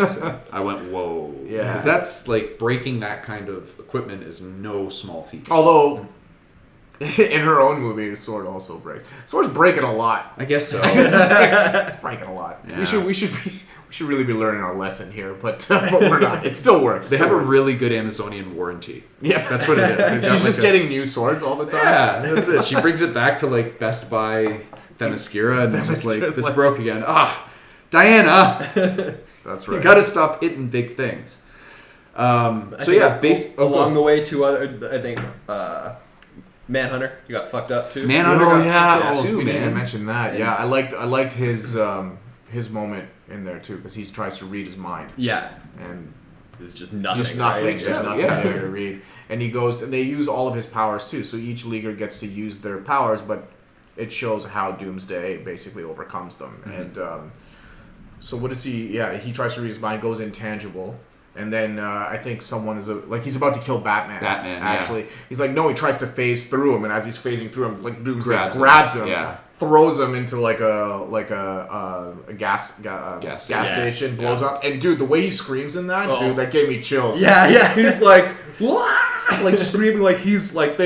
Speaker 2: I went, whoa. Yeah. Because that's, like, breaking that kind of equipment is no small feat.
Speaker 3: Although, in her own movie, the sword also breaks. Sword's breaking a lot.
Speaker 2: I guess so.
Speaker 3: It's breaking a lot. Yeah. We should really be learning our lesson here, but we're not. It still works.
Speaker 2: They have a really good Amazonian warranty.
Speaker 3: Yeah, that's what it is. She's just getting new swords all the time.
Speaker 2: Yeah, that's it. She brings it back to like Best Buy, Themyscira, and it's just like, this broke again. Diana!
Speaker 3: That's right.
Speaker 2: You gotta stop hitting big things.
Speaker 4: Along the way, two other, I think, Manhunter, you got fucked up too.
Speaker 2: Manhunter
Speaker 3: we didn't even mention that. Yeah, I liked his moment in there too, because he tries to read his mind.
Speaker 4: Yeah.
Speaker 3: And
Speaker 4: there's just nothing.
Speaker 3: There's nothing there to read. And he goes, and they use all of his powers too. So each leaguer gets to use their powers, but it shows how Doomsday basically overcomes them. Mm-hmm. And so what does he? Yeah, he tries to read his mind, goes intangible. And then I think someone is he's about to kill Batman. Actually, he's like, no, he tries to phase through him, and as he's phasing through him, like Doomsday grabs him, throws him into like a gas station, blows up. And dude, the way he screams in that, dude, that gave me chills.
Speaker 4: Yeah.
Speaker 3: He's like, like screaming like he's like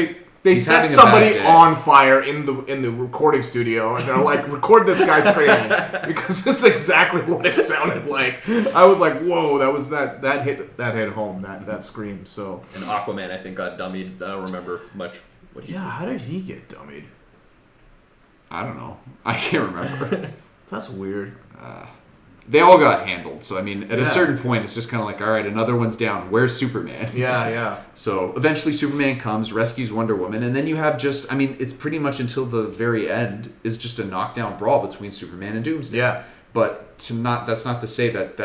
Speaker 3: They set somebody on fire in the recording studio, and they're like, record this guy screaming, because this is exactly what it sounded like. I was like, whoa, that hit home, that scream. So,
Speaker 4: and Aquaman, I think, got dummied. I don't remember much.
Speaker 3: How did he get dummied?
Speaker 2: I don't know. I can't remember.
Speaker 3: That's weird.
Speaker 2: They all got handled. So, I mean, at a certain point, it's just kind of like, all right, another one's down. Where's Superman?
Speaker 3: Yeah.
Speaker 2: So, eventually Superman comes, rescues Wonder Woman, and then you have it's pretty much until the very end is just a knockdown brawl between Superman and Doomsday.
Speaker 3: Yeah.
Speaker 2: But that's not to say that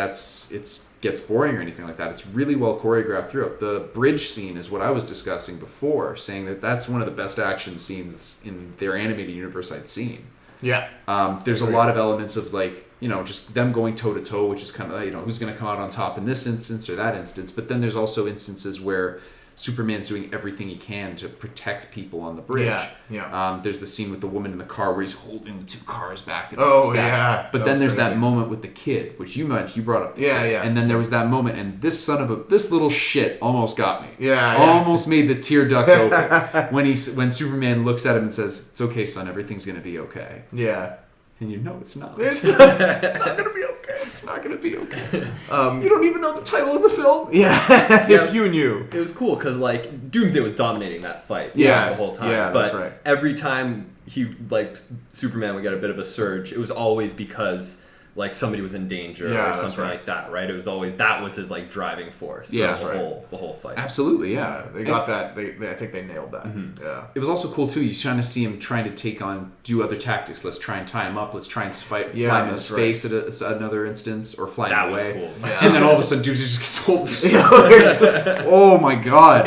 Speaker 2: it gets boring or anything like that. It's really well choreographed throughout. The bridge scene is what I was discussing before, saying that that's one of the best action scenes in their animated universe I'd seen.
Speaker 3: Yeah.
Speaker 2: There's a lot of elements of just them going toe to toe, which is kind of who's going to come out on top in this instance or that instance. But then there's also instances where Superman's doing everything he can to protect people on the bridge.
Speaker 3: Yeah.
Speaker 2: There's the scene with the woman in the car where he's holding the two cars back.
Speaker 3: Yeah.
Speaker 2: But then there's that moment with the kid, which you brought up.
Speaker 3: Yeah.
Speaker 2: And then there was that moment, and this little shit almost got me.
Speaker 3: Yeah.
Speaker 2: Almost made the tear ducts open when Superman looks at him and says, "It's okay, son. Everything's gonna be okay."
Speaker 3: Yeah.
Speaker 2: And you know it's not.
Speaker 3: It's not gonna be okay.
Speaker 2: It's not gonna be okay. You don't even know the title of the film.
Speaker 3: Yeah. If you knew.
Speaker 4: It was cool because Doomsday was dominating that fight. The whole time.
Speaker 3: Yeah, that's right.
Speaker 4: Every time Superman would get a bit of a surge, it was always because somebody was in danger or something like that, right? It was always that was his driving force.
Speaker 2: Yeah,
Speaker 4: the whole fight.
Speaker 2: Absolutely, yeah.
Speaker 3: They got that. I think they nailed that. Mm-hmm. Yeah.
Speaker 2: It was also cool too. You kind of see him trying to do other tactics. Let's try and tie him up. Let's try and fly him into space at another instance, or fly him away.
Speaker 4: That was cool.
Speaker 2: Yeah. And then all of a sudden, Doomsday just gets hold. Oh my god.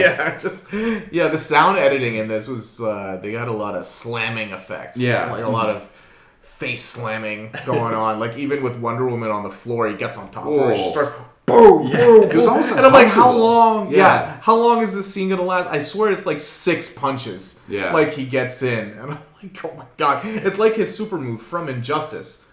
Speaker 3: Yeah, the sound editing in this was they got a lot of slamming effects.
Speaker 2: Yeah,
Speaker 3: a lot of face slamming going on. Even with Wonder Woman on the floor, he gets on top of her, she starts boom. It was almost and I'm like, how long? Yeah, how long is this scene gonna last? I swear it's 6 punches.
Speaker 2: Yeah,
Speaker 3: he gets in, and I'm like, oh my god, it's like his super move from Injustice,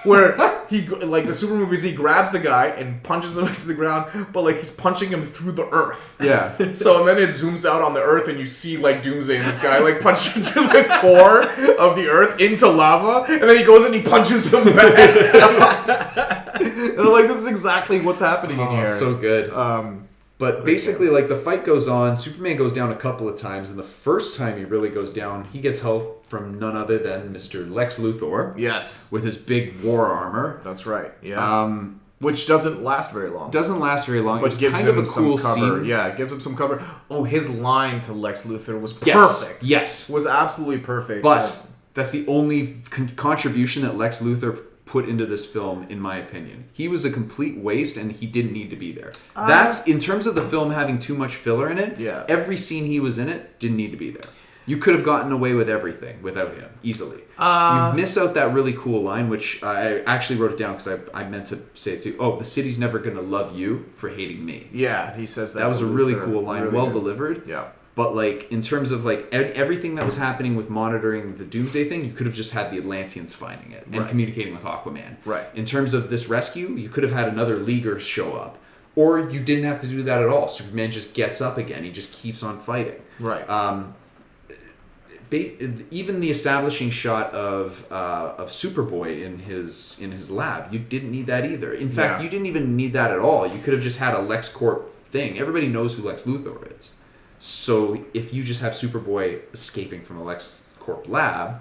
Speaker 3: where he the super move is he grabs the guy and punches him into the ground, but he's punching him through the earth.
Speaker 2: Yeah.
Speaker 3: So and then it zooms out on the earth, and you see Doomsday and this guy punch into the core of the earth into lava, and then he goes and he punches him back. And I'm like, this is exactly what's happening in here.
Speaker 2: So good. But basically, the fight goes on. Superman goes down a couple of times, and the first time he really goes down, he gets help from none other than Mr. Lex Luthor.
Speaker 3: Yes.
Speaker 2: With his big war armor.
Speaker 3: That's right. Yeah. Which doesn't last very long.
Speaker 2: But
Speaker 3: gives
Speaker 2: kind
Speaker 3: him
Speaker 2: of a cool
Speaker 3: some cover.
Speaker 2: scene.
Speaker 3: Yeah, it gives him some cover. Oh, his line to Lex Luthor was perfect.
Speaker 2: Yes.
Speaker 3: Was absolutely perfect.
Speaker 2: But that's the only contribution that Lex Luthor put into this film, in my opinion. He was a complete waste, and he didn't need to be there. That's, in terms of the film having too much filler in it, every scene he was in it didn't need to be there. You could have gotten away with everything without him, easily. You miss out that really cool line, which I actually wrote it down because I meant to say it too. Oh, the city's never going to love you for hating me.
Speaker 3: Yeah, he says that.
Speaker 2: That was a really cool line, really well delivered.
Speaker 3: Yeah.
Speaker 2: But in terms of everything that was happening with monitoring the Doomsday thing, you could have just had the Atlanteans finding it and communicating with Aquaman.
Speaker 3: Right.
Speaker 2: In terms of this rescue, you could have had another leaguer show up. Or you didn't have to do that at all. Superman just gets up again. He just keeps on fighting.
Speaker 3: Right.
Speaker 2: Even the establishing shot of Superboy in his lab, you didn't need that either. In fact, you didn't even need that at all. You could have just had a LexCorp thing. Everybody knows who Lex Luthor is. So if you just have Superboy escaping from a LexCorp lab,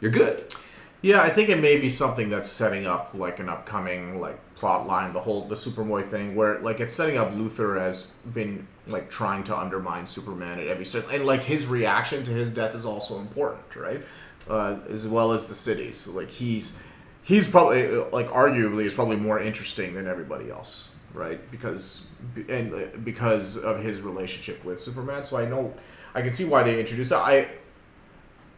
Speaker 2: you're good.
Speaker 3: Yeah, I think it may be something that's setting up an upcoming plot line, the Superboy thing, where like it's setting up Luthor as been like trying to undermine Superman at every step, and like his reaction to his death is also important, right? As well as the cities. So, like he's probably like arguably is probably more interesting than everybody else, right? Because of his relationship with Superman. So I can see why they introduced that.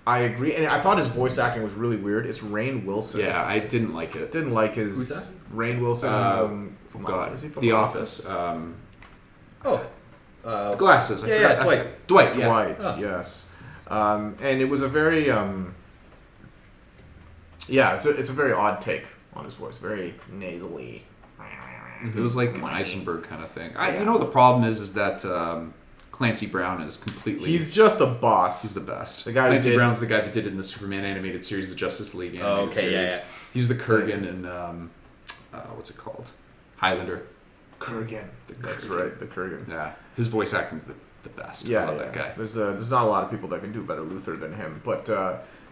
Speaker 3: I agree, and I thought his voice acting was really weird. It's Rainn Wilson.
Speaker 2: Yeah, I didn't like it.
Speaker 3: Didn't like his.
Speaker 4: Who's that?
Speaker 3: Rainn Wilson from
Speaker 2: God,
Speaker 3: is he from
Speaker 2: The Office. Glasses. I forgot.
Speaker 4: Dwight.
Speaker 2: Dwight. Yeah.
Speaker 3: Dwight, yes. And it was a very it's a very odd take on his voice, very nasally.
Speaker 2: It was like an Eisenberg kind of thing. You know, the problem is that Clancy Brown is completely...
Speaker 3: He's just a boss.
Speaker 2: He's the best.
Speaker 3: The guy
Speaker 2: Clancy Brown's the guy that did it in the Superman animated series, the Justice League animated series.
Speaker 4: Yeah.
Speaker 2: He's the Kurgan in, what's it called? Highlander.
Speaker 3: Kurgan. That's right, the Kurgan.
Speaker 2: Yeah. His voice acting's the best.
Speaker 3: Yeah,
Speaker 2: I love that guy.
Speaker 3: There's not a lot of people that can do better Luthor than him, but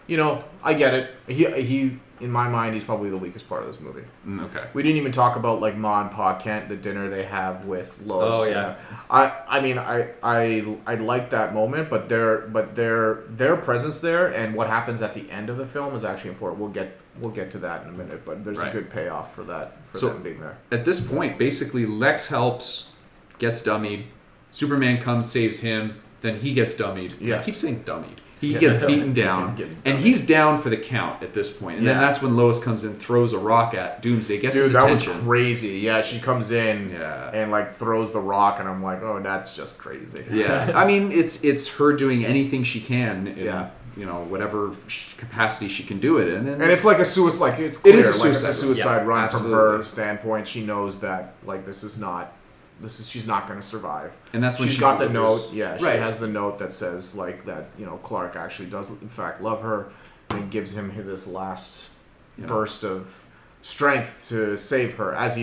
Speaker 3: you know, I get it. He in my mind, he's probably the weakest part of this movie.
Speaker 2: Okay.
Speaker 3: We didn't even talk about like Ma and Pa Kent, the dinner they have with Lois.
Speaker 4: Oh yeah.
Speaker 3: I mean I like that moment, but their presence there and what happens at the end of the film is actually important. We'll get to that in a minute, but there's a good payoff for that for them being there.
Speaker 2: At this point, basically Lex helps, gets dummied, Superman comes, saves him, then he gets dummied.
Speaker 3: Yes.
Speaker 2: I keep saying dummied. He gets beaten down, and he's down for the count at this point. And then that's when Lois comes in, throws a rock at Doomsday, gets his attention.
Speaker 3: That was crazy. Yeah, she comes in and like throws the rock, and I'm like, oh, that's just crazy.
Speaker 2: Yeah, I mean, it's her doing anything she can in, you know, whatever capacity she can do it in. And it's
Speaker 3: like a suicide, like it's clear,
Speaker 2: it's
Speaker 3: a suicide run from her standpoint. She knows that like she's not going to survive.
Speaker 2: And that's when
Speaker 3: she's got the note. Yeah, she has the note that says like that, you know, Clark actually does in fact love her, and gives him this last burst of strength to save her as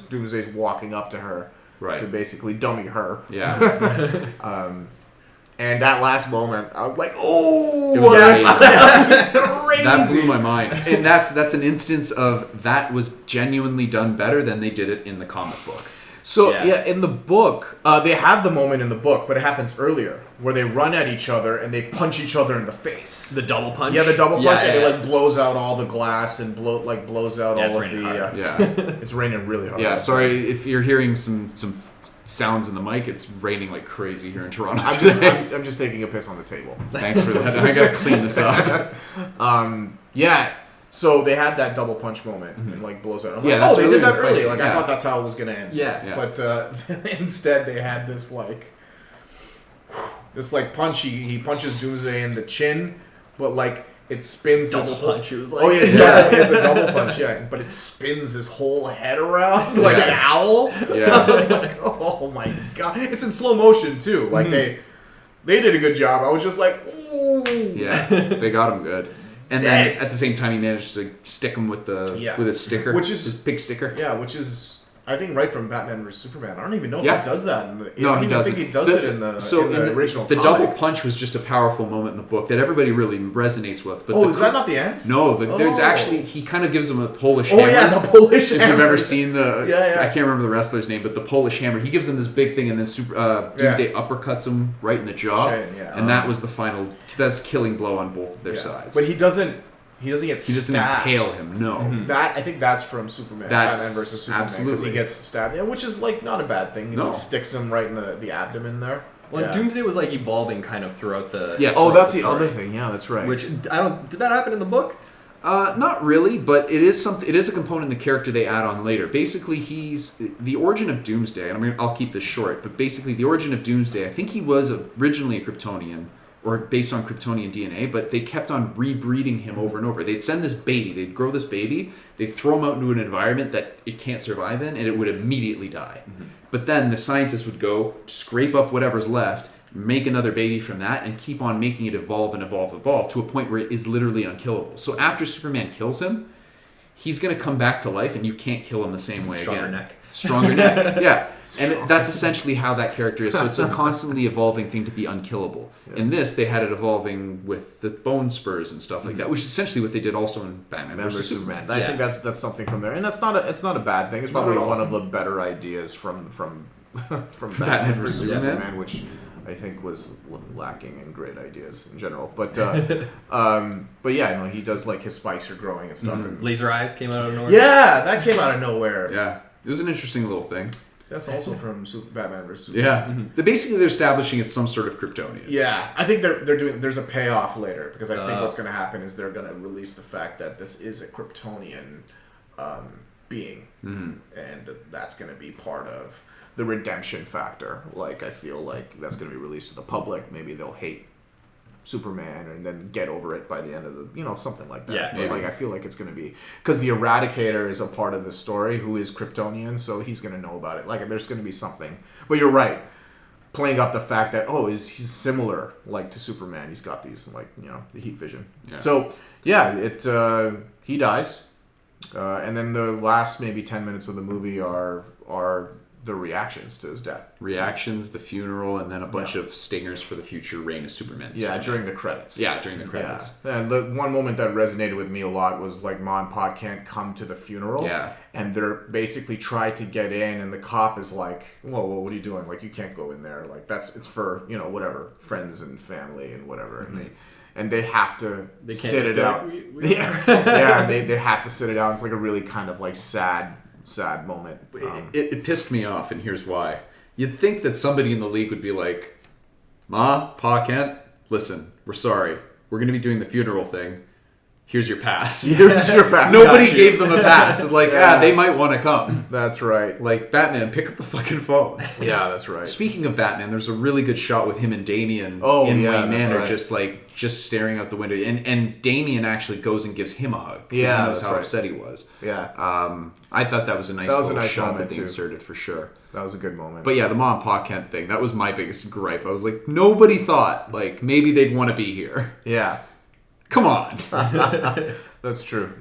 Speaker 3: Doomsday's walking up to her to basically dummy her.
Speaker 2: Yeah.
Speaker 3: And that last moment, I was like, "Oh,
Speaker 2: that was crazy! That blew my mind." And that's an instance of that was genuinely done better than they did it in the comic book.
Speaker 3: So in the book, they have the moment in the book, but it happens earlier where they run at each other and they punch each other in the face.
Speaker 4: The double punch.
Speaker 3: Yeah, the double punch, and it like blows out all the glass and blows out all of the. It's raining really hard.
Speaker 2: Yeah, sorry if you're hearing some sounds in the mic. It's raining like crazy here in Toronto.
Speaker 3: I'm just taking a piss on the table.
Speaker 2: Thanks for that. I gotta clean this up.
Speaker 3: So they had that double punch moment and like blows out. I'm like,
Speaker 2: they
Speaker 3: did that early. Like I thought that's how it was gonna end.
Speaker 2: Yeah.
Speaker 3: But instead they had this punch. He punches Doomsday in the chin, but like it spins
Speaker 4: double
Speaker 3: his whole
Speaker 4: punch. It was like
Speaker 3: it's a double punch. Yeah, but it spins his whole head around like an owl.
Speaker 2: Yeah.
Speaker 3: I was like, oh my god! It's in slow motion too. Like they did a good job. I was just like, ooh.
Speaker 2: Yeah, they got him good. And then at the same time, he managed to stick him with his sticker,
Speaker 3: which is
Speaker 2: his big sticker.
Speaker 3: Yeah, which is I think right from Batman vs Superman. I don't even know if he does that.
Speaker 2: He doesn't.
Speaker 3: I think he does it in the original.
Speaker 2: The
Speaker 3: comic.
Speaker 2: double punch was just a powerful moment in the book that everybody really resonates with. But
Speaker 3: is that not the end?
Speaker 2: No, there's actually he kind of gives him a Polish hammer.
Speaker 3: Oh yeah, the Polish hammer.
Speaker 2: If you've ever seen the,
Speaker 3: I
Speaker 2: can't remember the wrestler's name, but the Polish hammer. He gives him this big thing, and then Doomsday uppercuts him right in the jaw, and that was the final. That's killing blow on both of their sides.
Speaker 3: But he doesn't get stabbed.
Speaker 2: He doesn't impale him, no.
Speaker 3: Mm-hmm. That I think that's from Superman. Batman versus Superman.
Speaker 2: Absolutely.
Speaker 3: Because he gets stabbed, which is like not a bad thing. He like, sticks him right in the abdomen there.
Speaker 4: Well, Doomsday was like evolving kind of throughout the.
Speaker 2: Yes.
Speaker 3: Oh, that's the other thing. Yeah, that's right.
Speaker 4: Which did that happen in the book?
Speaker 2: Not really, but it is something. It is a component in the character they add on later. Basically, he's the origin of Doomsday. And I'll keep this short, but basically, the origin of Doomsday. I think he was originally a Kryptonian, or based on Kryptonian DNA, but they kept on rebreeding him over and over. They'd send this baby, they'd grow this baby, they'd throw him out into an environment that it can't survive in, and it would immediately die. Mm-hmm. But then the scientists would go, scrape up whatever's left, make another baby from that, and keep on making it evolve and evolve to a point where it is literally unkillable. So after Superman kills him, he's going to come back to life and you can't kill him the same way
Speaker 4: Stronger
Speaker 2: again.
Speaker 4: neck.
Speaker 2: Stronger neck. Yeah. And that's essentially how that character is. So it's a constantly evolving thing to be unkillable. Yeah. In this, they had it evolving with the bone spurs and stuff like that, which is essentially what they did also in Batman vs. Superman.
Speaker 3: I think that's something from there. And it's not a bad thing. It's probably one of the better ideas from Batman vs. Superman, which I think was lacking in great ideas in general. But yeah, he does like his spikes are growing and stuff. And
Speaker 4: laser eyes came out of nowhere.
Speaker 3: Yeah, that came out of nowhere.
Speaker 2: Yeah, it was an interesting little thing.
Speaker 3: That's also from Batman vs. Superman.
Speaker 2: Yeah, basically they're establishing it's some sort of Kryptonian.
Speaker 3: Yeah, I think they're doing. There's a payoff later because I think what's going to happen is they're going to release the fact that this is a Kryptonian being, and that's going to be part of the redemption factor. Like, I feel like that's going to be released to the public. Maybe they'll hate Superman and then get over it by the end of the, something like that.
Speaker 4: Yeah,
Speaker 3: but like, I feel like it's going to be, because the Eradicator is a part of the story who is Kryptonian, so he's going to know about it. Like, there's going to be something. But you're right. Playing up the fact that, he's similar, like, to Superman. He's got these, like, the heat vision. Yeah. So, yeah, he dies. And then the last maybe 10 minutes of the movie are the reactions to his death.
Speaker 2: Reactions, the funeral, and then a bunch of stingers for the future reign of Superman.
Speaker 3: Yeah, during the credits.
Speaker 2: Yeah, during the credits.
Speaker 3: Yeah. And the one moment that resonated with me a lot was like Ma and Pa can't come to the funeral.
Speaker 2: Yeah.
Speaker 3: And they're basically try to get in, and the cop is like, whoa, what are you doing? Like, you can't go in there. Like, it's for, whatever, friends and family and whatever. Mm-hmm. And they have to sit it out. Yeah, they have to sit it out. It's like a really kind of like sad moment.
Speaker 2: It pissed me off, and here's why. You'd think that somebody in the league would be like, Ma, Pa, Kent, listen, we're sorry. We're going to be doing the funeral thing. Here's your pass.
Speaker 3: Here's your pass.
Speaker 2: Nobody gave them a pass. It's like, they might want to come.
Speaker 3: That's right.
Speaker 2: Like, Batman, pick up the fucking phone.
Speaker 3: Yeah, that's right.
Speaker 2: Speaking of Batman, there's a really good shot with him and Damian in Wayne Manor, just staring out the window. And Damian actually goes and gives him a hug.
Speaker 3: Yeah,
Speaker 2: he knows how upset he was.
Speaker 3: Yeah.
Speaker 2: I thought that was a nice shot that they inserted for sure.
Speaker 3: That was a good moment.
Speaker 2: But yeah, the Ma and Pa Kent thing, that was my biggest gripe. I was like, nobody thought, like, maybe they'd want to be here.
Speaker 3: Yeah.
Speaker 2: Come on.
Speaker 3: That's true.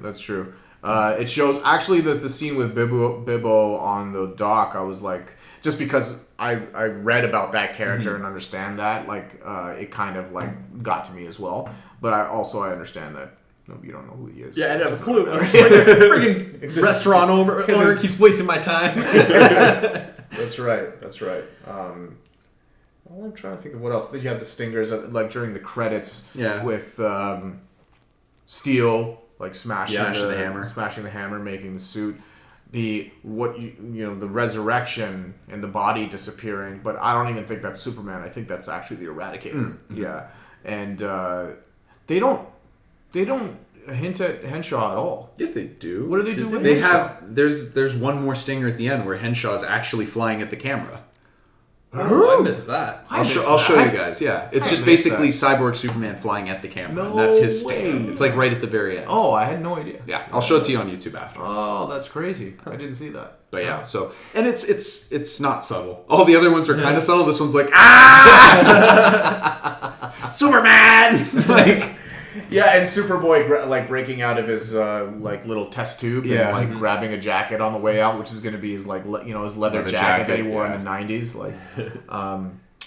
Speaker 3: It shows, actually, the scene with Bibbo on the dock, I was like, just because I read about that character and understand that, like, it kind of, like, got to me as well. But I understand that you don't know who he is.
Speaker 4: Yeah, I didn't have a clue. I was like, this freaking restaurant owner keeps wasting my time.
Speaker 3: That's right. Well, I'm trying to think of what else. Then you have the stingers, like during the credits, with Steel, like smashing the hammer, making the suit. The resurrection and the body disappearing, but I don't even think that's Superman. I think that's actually the Eradicator. Yeah, and they don't hint at Henshaw at all.
Speaker 2: Yes, they do.
Speaker 3: What do they do with
Speaker 2: they
Speaker 3: Henshaw?
Speaker 2: There's one more stinger at the end where Henshaw is actually flying at the camera.
Speaker 4: Oh, I missed that.
Speaker 2: I'll show you guys. Yeah, it's just basically Cyborg Superman flying at the camera.
Speaker 3: No,
Speaker 2: that's his stinger.
Speaker 3: way.
Speaker 2: It's like right at the very end.
Speaker 3: Oh, I had no idea.
Speaker 2: Yeah, I'll show it to you on YouTube after.
Speaker 3: Oh, that's crazy. I didn't see that.
Speaker 2: But yeah, so and it's not subtle. All the other ones are kind of subtle. This one's like Superman. Like.
Speaker 3: Yeah, and Superboy like breaking out of his like little test tube and like grabbing a jacket on the way out, which is going to be his like his leather jacket that he wore in the 90s. Like,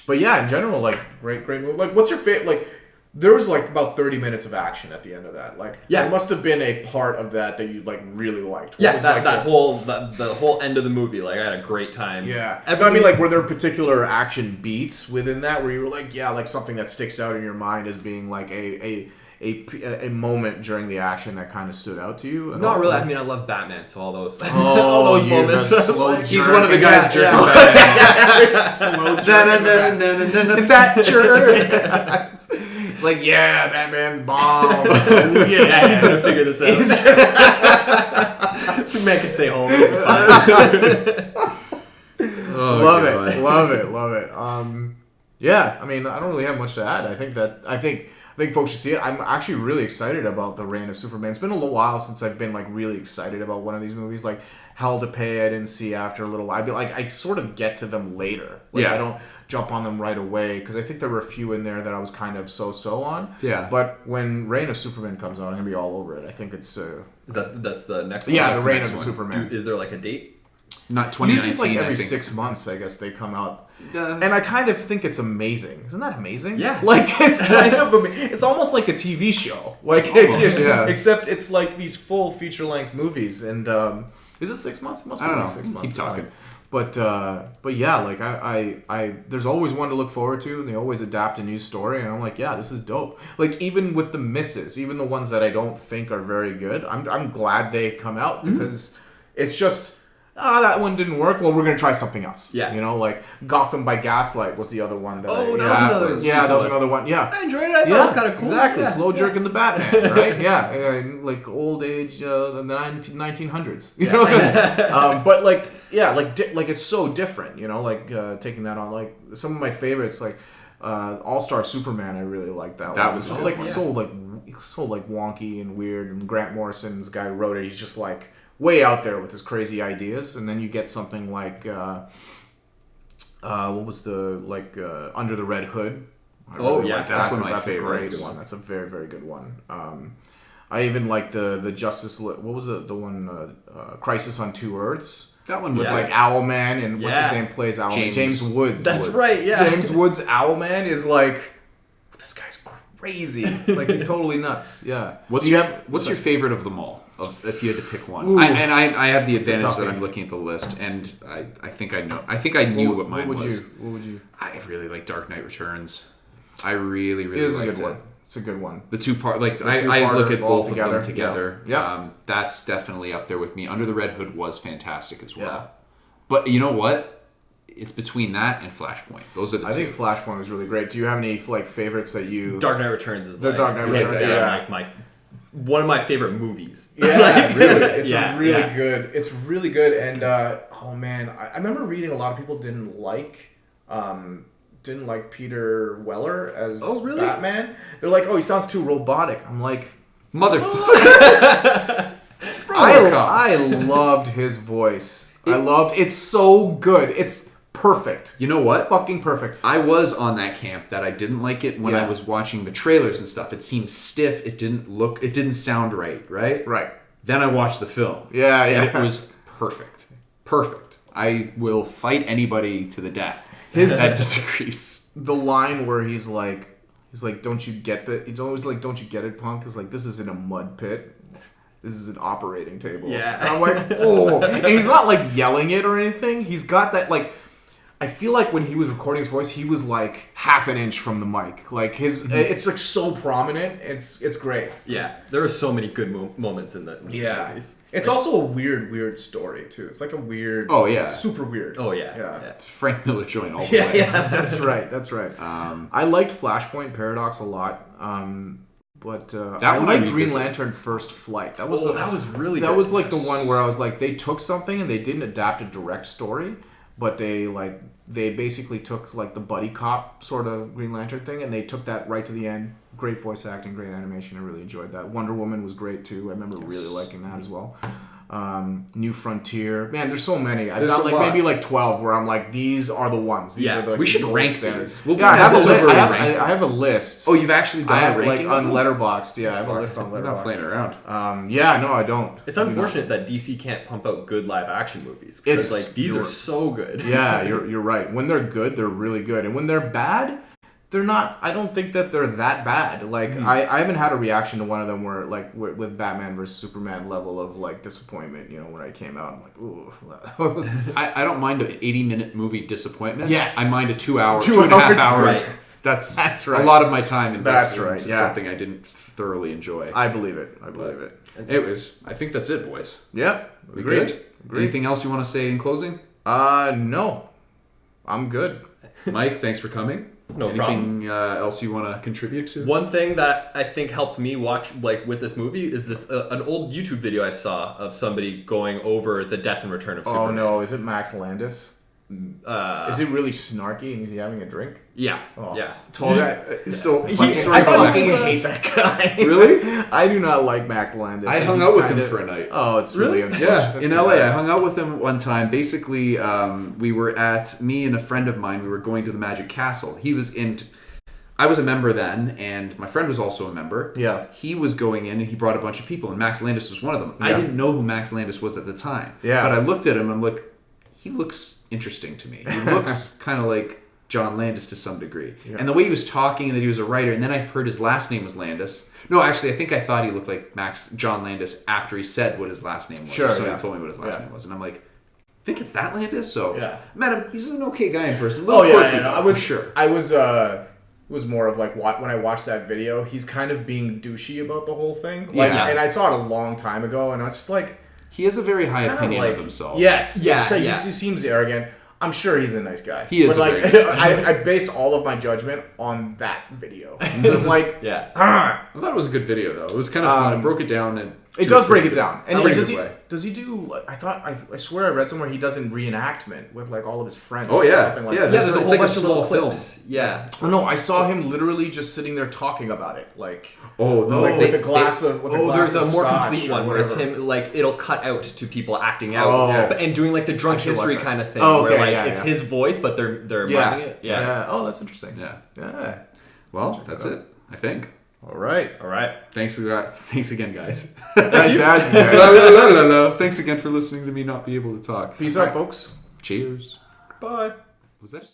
Speaker 3: but yeah, in general, like great movie. Like, what's your favorite? Like, there was like about 30 minutes of action at the end of that. Like, there must have been a part of that you like really liked.
Speaker 4: Yeah, the whole end of the movie. Like, I had a great time.
Speaker 3: Yeah, I mean, like, were there particular action beats within that where you were like, like something that sticks out in your mind as being like a moment during the action that kind of stood out to you?
Speaker 4: Not really. I mean, I love Batman, so all those all those moments.
Speaker 2: He's one of the guys jerking
Speaker 3: slow jerk. Bat jerk. It's like, Batman's bomb.
Speaker 4: Yeah, he's gonna figure this out. Superman can stay home.
Speaker 3: Love it. Yeah, I mean, I don't really have much to add. I think folks should see it. I'm actually really excited about the Reign of Superman. It's been a little while since I've been like really excited about one of these movies. Like Hell to Pay, I didn't see after a little while. I sort of get to them later. Like I don't jump on them right away because I think there were a few in there that I was kind of so on.
Speaker 2: Yeah.
Speaker 3: But when Reign of Superman comes out, I'm gonna be all over it. I think it's
Speaker 4: that's the next one?
Speaker 3: yeah, the Reign
Speaker 2: next
Speaker 3: of the
Speaker 2: one.
Speaker 3: Superman.
Speaker 4: Is there like a date?
Speaker 2: Not 2019.
Speaker 3: Usually it's like every
Speaker 2: I think.
Speaker 3: 6 months, I guess, they come out. And I kind of think it's amazing. Isn't that amazing?
Speaker 4: Yeah.
Speaker 3: Like, it's kind of it's almost like a TV show. Like,
Speaker 2: yeah.
Speaker 3: Except it's like these full feature-length movies. And is it 6 months? It must be
Speaker 2: I don't
Speaker 3: like
Speaker 2: know.
Speaker 3: 6 months.
Speaker 2: Keep talking.
Speaker 3: But yeah, like I there's always one to look forward to, and they always adapt a new story, and I'm like, yeah, this is dope. Like even with the misses, even the ones that I don't think are very good, I'm glad they come out because it's just that one didn't work. Well, we're gonna try something else.
Speaker 4: Yeah,
Speaker 3: you know, like Gotham by Gaslight was the other one. That
Speaker 4: that was
Speaker 3: another one. Yeah,
Speaker 4: I enjoyed it. I thought it was kind of cool.
Speaker 3: Exactly,
Speaker 4: Yeah.
Speaker 3: slow jerk in the Batman, right? Yeah, like old age, the 1900s. You know, but like. Yeah, like it's so different, you know. Like taking that on, like some of my favorites, like All-Star Superman. I really liked that.
Speaker 2: That
Speaker 3: one.
Speaker 2: was
Speaker 3: just
Speaker 2: cool.
Speaker 3: like so wonky and weird. And Grant Morrison's guy who wrote it. He's just like way out there with his crazy ideas. And then you get something like what was the Under the Red Hood.
Speaker 4: I really
Speaker 3: like that.
Speaker 2: That's one of my
Speaker 3: That's a
Speaker 2: favorites.
Speaker 3: great one. That's a very, very good one. I even like the Justice. What was the one? Crisis on Two Earths.
Speaker 2: That one
Speaker 3: With
Speaker 2: was
Speaker 3: like Owlman and what's his name plays Owlman? James Woods.
Speaker 4: That's right, yeah.
Speaker 3: James Woods Owlman is like, this guy's crazy. Like he's totally nuts. Yeah.
Speaker 2: What's your favorite of them all? If you had to pick one, I have the advantage that I'm looking at the list, and I think I know. I think I knew what mine was.
Speaker 3: What would you?
Speaker 2: I really like Dark Knight Returns. I really
Speaker 3: It is a
Speaker 2: liked
Speaker 3: good
Speaker 2: it.
Speaker 3: one. It's a good one.
Speaker 2: The two-part, like I
Speaker 3: two-parter
Speaker 2: look at
Speaker 3: all
Speaker 2: both of them together.
Speaker 3: Yeah.
Speaker 2: That's definitely up there with me. Under the Red Hood was fantastic as well.
Speaker 3: Yeah.
Speaker 2: But you know what? It's between that and Flashpoint. Those are the two.
Speaker 3: I think Flashpoint was really great. Do you have any like favorites that you?
Speaker 4: Dark Knight Returns is
Speaker 3: The Dark Knight Returns, yeah.
Speaker 4: like one of my favorite movies.
Speaker 3: Yeah, really. It's really
Speaker 4: yeah.
Speaker 3: good. It's really good. And oh man, I remember reading a lot of people didn't like Peter Weller as Batman. They're like, oh, he sounds too robotic. I'm like,
Speaker 2: motherfucker.
Speaker 3: I loved his voice. It's so good. It's perfect.
Speaker 2: You know what?
Speaker 3: Fucking perfect.
Speaker 2: I was on that camp that I didn't like it when I was watching the trailers and stuff. It seemed stiff. It didn't sound right?
Speaker 3: Right.
Speaker 2: Then I watched the film.
Speaker 3: Yeah.
Speaker 2: And it was perfect. Perfect. I will fight anybody to the death that disagrees.
Speaker 3: The line where he's like, don't you get that? He's always like, don't you get it, punk? He's like, this isn't a mud pit. This is an operating table.
Speaker 4: Yeah.
Speaker 3: And I'm like, oh. And he's not like yelling it or anything. He's got that like, I feel like when he was recording his voice, he was like half an inch from the mic. Like it's like so prominent. It's great.
Speaker 4: Yeah. There are so many good moments in that.
Speaker 3: Movies. It's also a weird story too. It's like a weird.
Speaker 2: Oh yeah.
Speaker 3: Super weird.
Speaker 4: Oh yeah.
Speaker 2: Frank Miller joint all the way.
Speaker 3: Yeah. That's right. I liked Flashpoint Paradox a lot. But I liked Green Lantern First Flight. That was
Speaker 4: really
Speaker 3: that
Speaker 4: good.
Speaker 3: was like the one where I was like, they took something and they didn't adapt a direct story, but they basically took like the buddy cop sort of Green Lantern thing and they took that right to the end. Great voice acting, great animation. I really enjoyed that. Wonder Woman was great too. I remember really liking that as well. New Frontier. Man, there's so many. I've got like maybe like 12 where I'm like, these are the ones. These are the
Speaker 2: we should
Speaker 3: gold
Speaker 2: rank
Speaker 3: standards.
Speaker 2: these. We'll
Speaker 3: I have a list.
Speaker 2: Oh, you've actually done
Speaker 3: I have
Speaker 2: a ranking
Speaker 3: like on Letterboxd. Yeah, I have a list on Letterboxd.
Speaker 2: You're not playing around.
Speaker 3: Yeah, no, I don't.
Speaker 4: It's unfortunate that DC can't pump out good live action movies. Because like these are so good.
Speaker 3: Yeah, you're right. When they're good, they're really good, and when they're bad, they're not. I don't think that they're that bad. Like I haven't had a reaction to one of them where like with Batman versus Superman level of like disappointment. You know, when I came out, I'm like, ooh. That was...
Speaker 2: I don't mind an 80-minute movie disappointment.
Speaker 3: Yes,
Speaker 2: I mind a 2 and a half hour.
Speaker 3: Right.
Speaker 2: That's
Speaker 3: right.
Speaker 2: A lot of my time invested into
Speaker 3: Yeah.
Speaker 2: something I didn't thoroughly enjoy.
Speaker 3: I believe it.
Speaker 2: It was. I think that's it, boys.
Speaker 3: Yep.
Speaker 2: We good? Anything else you want to say in closing?
Speaker 3: No. I'm good.
Speaker 2: Mike, thanks for coming.
Speaker 4: No
Speaker 2: Anything
Speaker 4: problem.
Speaker 2: Else you want to contribute to?
Speaker 4: One thing that I think helped me watch like with this movie is this an old YouTube video I saw of somebody going over the death and return of Superman.
Speaker 3: Oh no, is it Max Landis? Is he really snarky and is he having a drink?
Speaker 4: Yeah.
Speaker 3: Oh.
Speaker 4: Yeah.
Speaker 2: Tall guy. So funny story
Speaker 3: I
Speaker 2: about
Speaker 3: fucking
Speaker 2: Max.
Speaker 3: hate that guy.
Speaker 2: Really?
Speaker 3: I do not like Mac Landis.
Speaker 2: I
Speaker 3: and
Speaker 2: hung
Speaker 3: he's
Speaker 2: out with him
Speaker 3: kind of-
Speaker 2: for a night.
Speaker 3: Oh, it's really unfortunate.
Speaker 2: Yeah,
Speaker 3: That's
Speaker 2: in
Speaker 3: too
Speaker 2: LA.
Speaker 3: bad.
Speaker 2: I hung out with him one time. Basically, we were me and a friend of mine, we were going to the Magic Castle. I was a member then, and my friend was also a member.
Speaker 3: Yeah.
Speaker 2: He was going in, and he brought a bunch of people, and Max Landis was one of them. I
Speaker 3: Yeah.
Speaker 2: didn't know who Max Landis was at the time.
Speaker 3: Yeah.
Speaker 2: But I looked at him, and I'm like, he looks interesting to me. He looks kind of like John Landis to some degree. Yeah. And the way he was talking, and that he was a writer, and then I heard his last name was Landis. No, actually, I think I thought he looked like John Landis after he said what his last name was.
Speaker 3: Sure,
Speaker 2: So
Speaker 3: yeah.
Speaker 2: he told me what his last name was, and I'm like, I think it's that Landis. So
Speaker 3: Yeah.
Speaker 2: met him. He's an okay guy in person.
Speaker 3: Oh yeah,
Speaker 2: Quirky,
Speaker 3: I was
Speaker 2: for sure.
Speaker 3: It was more of like when I watched that video, he's kind of being douchey about the whole thing. Like,
Speaker 2: Yeah.
Speaker 3: and I saw it a long time ago, and I was just like,
Speaker 2: He has a very high
Speaker 3: kind
Speaker 2: opinion
Speaker 3: of like
Speaker 2: of himself.
Speaker 3: Yes,
Speaker 4: Yeah,
Speaker 3: so
Speaker 4: yeah.
Speaker 3: He seems arrogant. I'm sure he's a nice guy.
Speaker 2: He is
Speaker 3: But
Speaker 2: a
Speaker 3: like,
Speaker 2: very nice guy.
Speaker 3: I based all of my judgment on that video. It's like,
Speaker 4: Yeah.
Speaker 3: ah.
Speaker 2: I thought it was a good video though. It was kind of fun. It broke it down and
Speaker 3: It does break it down. And
Speaker 2: pretty
Speaker 3: does
Speaker 2: good
Speaker 3: he?
Speaker 2: way.
Speaker 3: Does he do? Like, I swear I read somewhere he does a reenactment with like all of his friends.
Speaker 2: Oh,
Speaker 3: or
Speaker 2: yeah.
Speaker 3: something like
Speaker 2: Yeah,
Speaker 3: that.
Speaker 4: Yeah, there's a
Speaker 2: It's
Speaker 4: whole
Speaker 2: like a
Speaker 4: bunch of little
Speaker 2: small film.
Speaker 4: clips. Yeah.
Speaker 3: Oh no, I saw him literally just sitting there talking about it, like
Speaker 2: Oh no!
Speaker 3: like with a glass of
Speaker 4: There's a more
Speaker 3: scotch
Speaker 4: complete
Speaker 3: or
Speaker 4: one where it's
Speaker 3: whatever.
Speaker 4: him, like, it'll cut out to people acting out
Speaker 3: Oh.
Speaker 4: and doing, like, the drunk
Speaker 3: I should watch
Speaker 4: history
Speaker 3: that.
Speaker 4: kind of thing.
Speaker 3: Oh, okay,
Speaker 4: where, like,
Speaker 3: yeah,
Speaker 4: it's
Speaker 3: yeah.
Speaker 4: his voice, but they're miming it. Yeah.
Speaker 3: Oh, that's interesting.
Speaker 2: Yeah.
Speaker 3: Yeah.
Speaker 2: Well, that's it. I think.
Speaker 3: All right.
Speaker 4: All right.
Speaker 2: Thanks again, guys.
Speaker 3: That's
Speaker 2: Thanks again for listening to me not be able to talk.
Speaker 3: Peace out, folks.
Speaker 2: Cheers.
Speaker 4: Bye.
Speaker 2: Was that?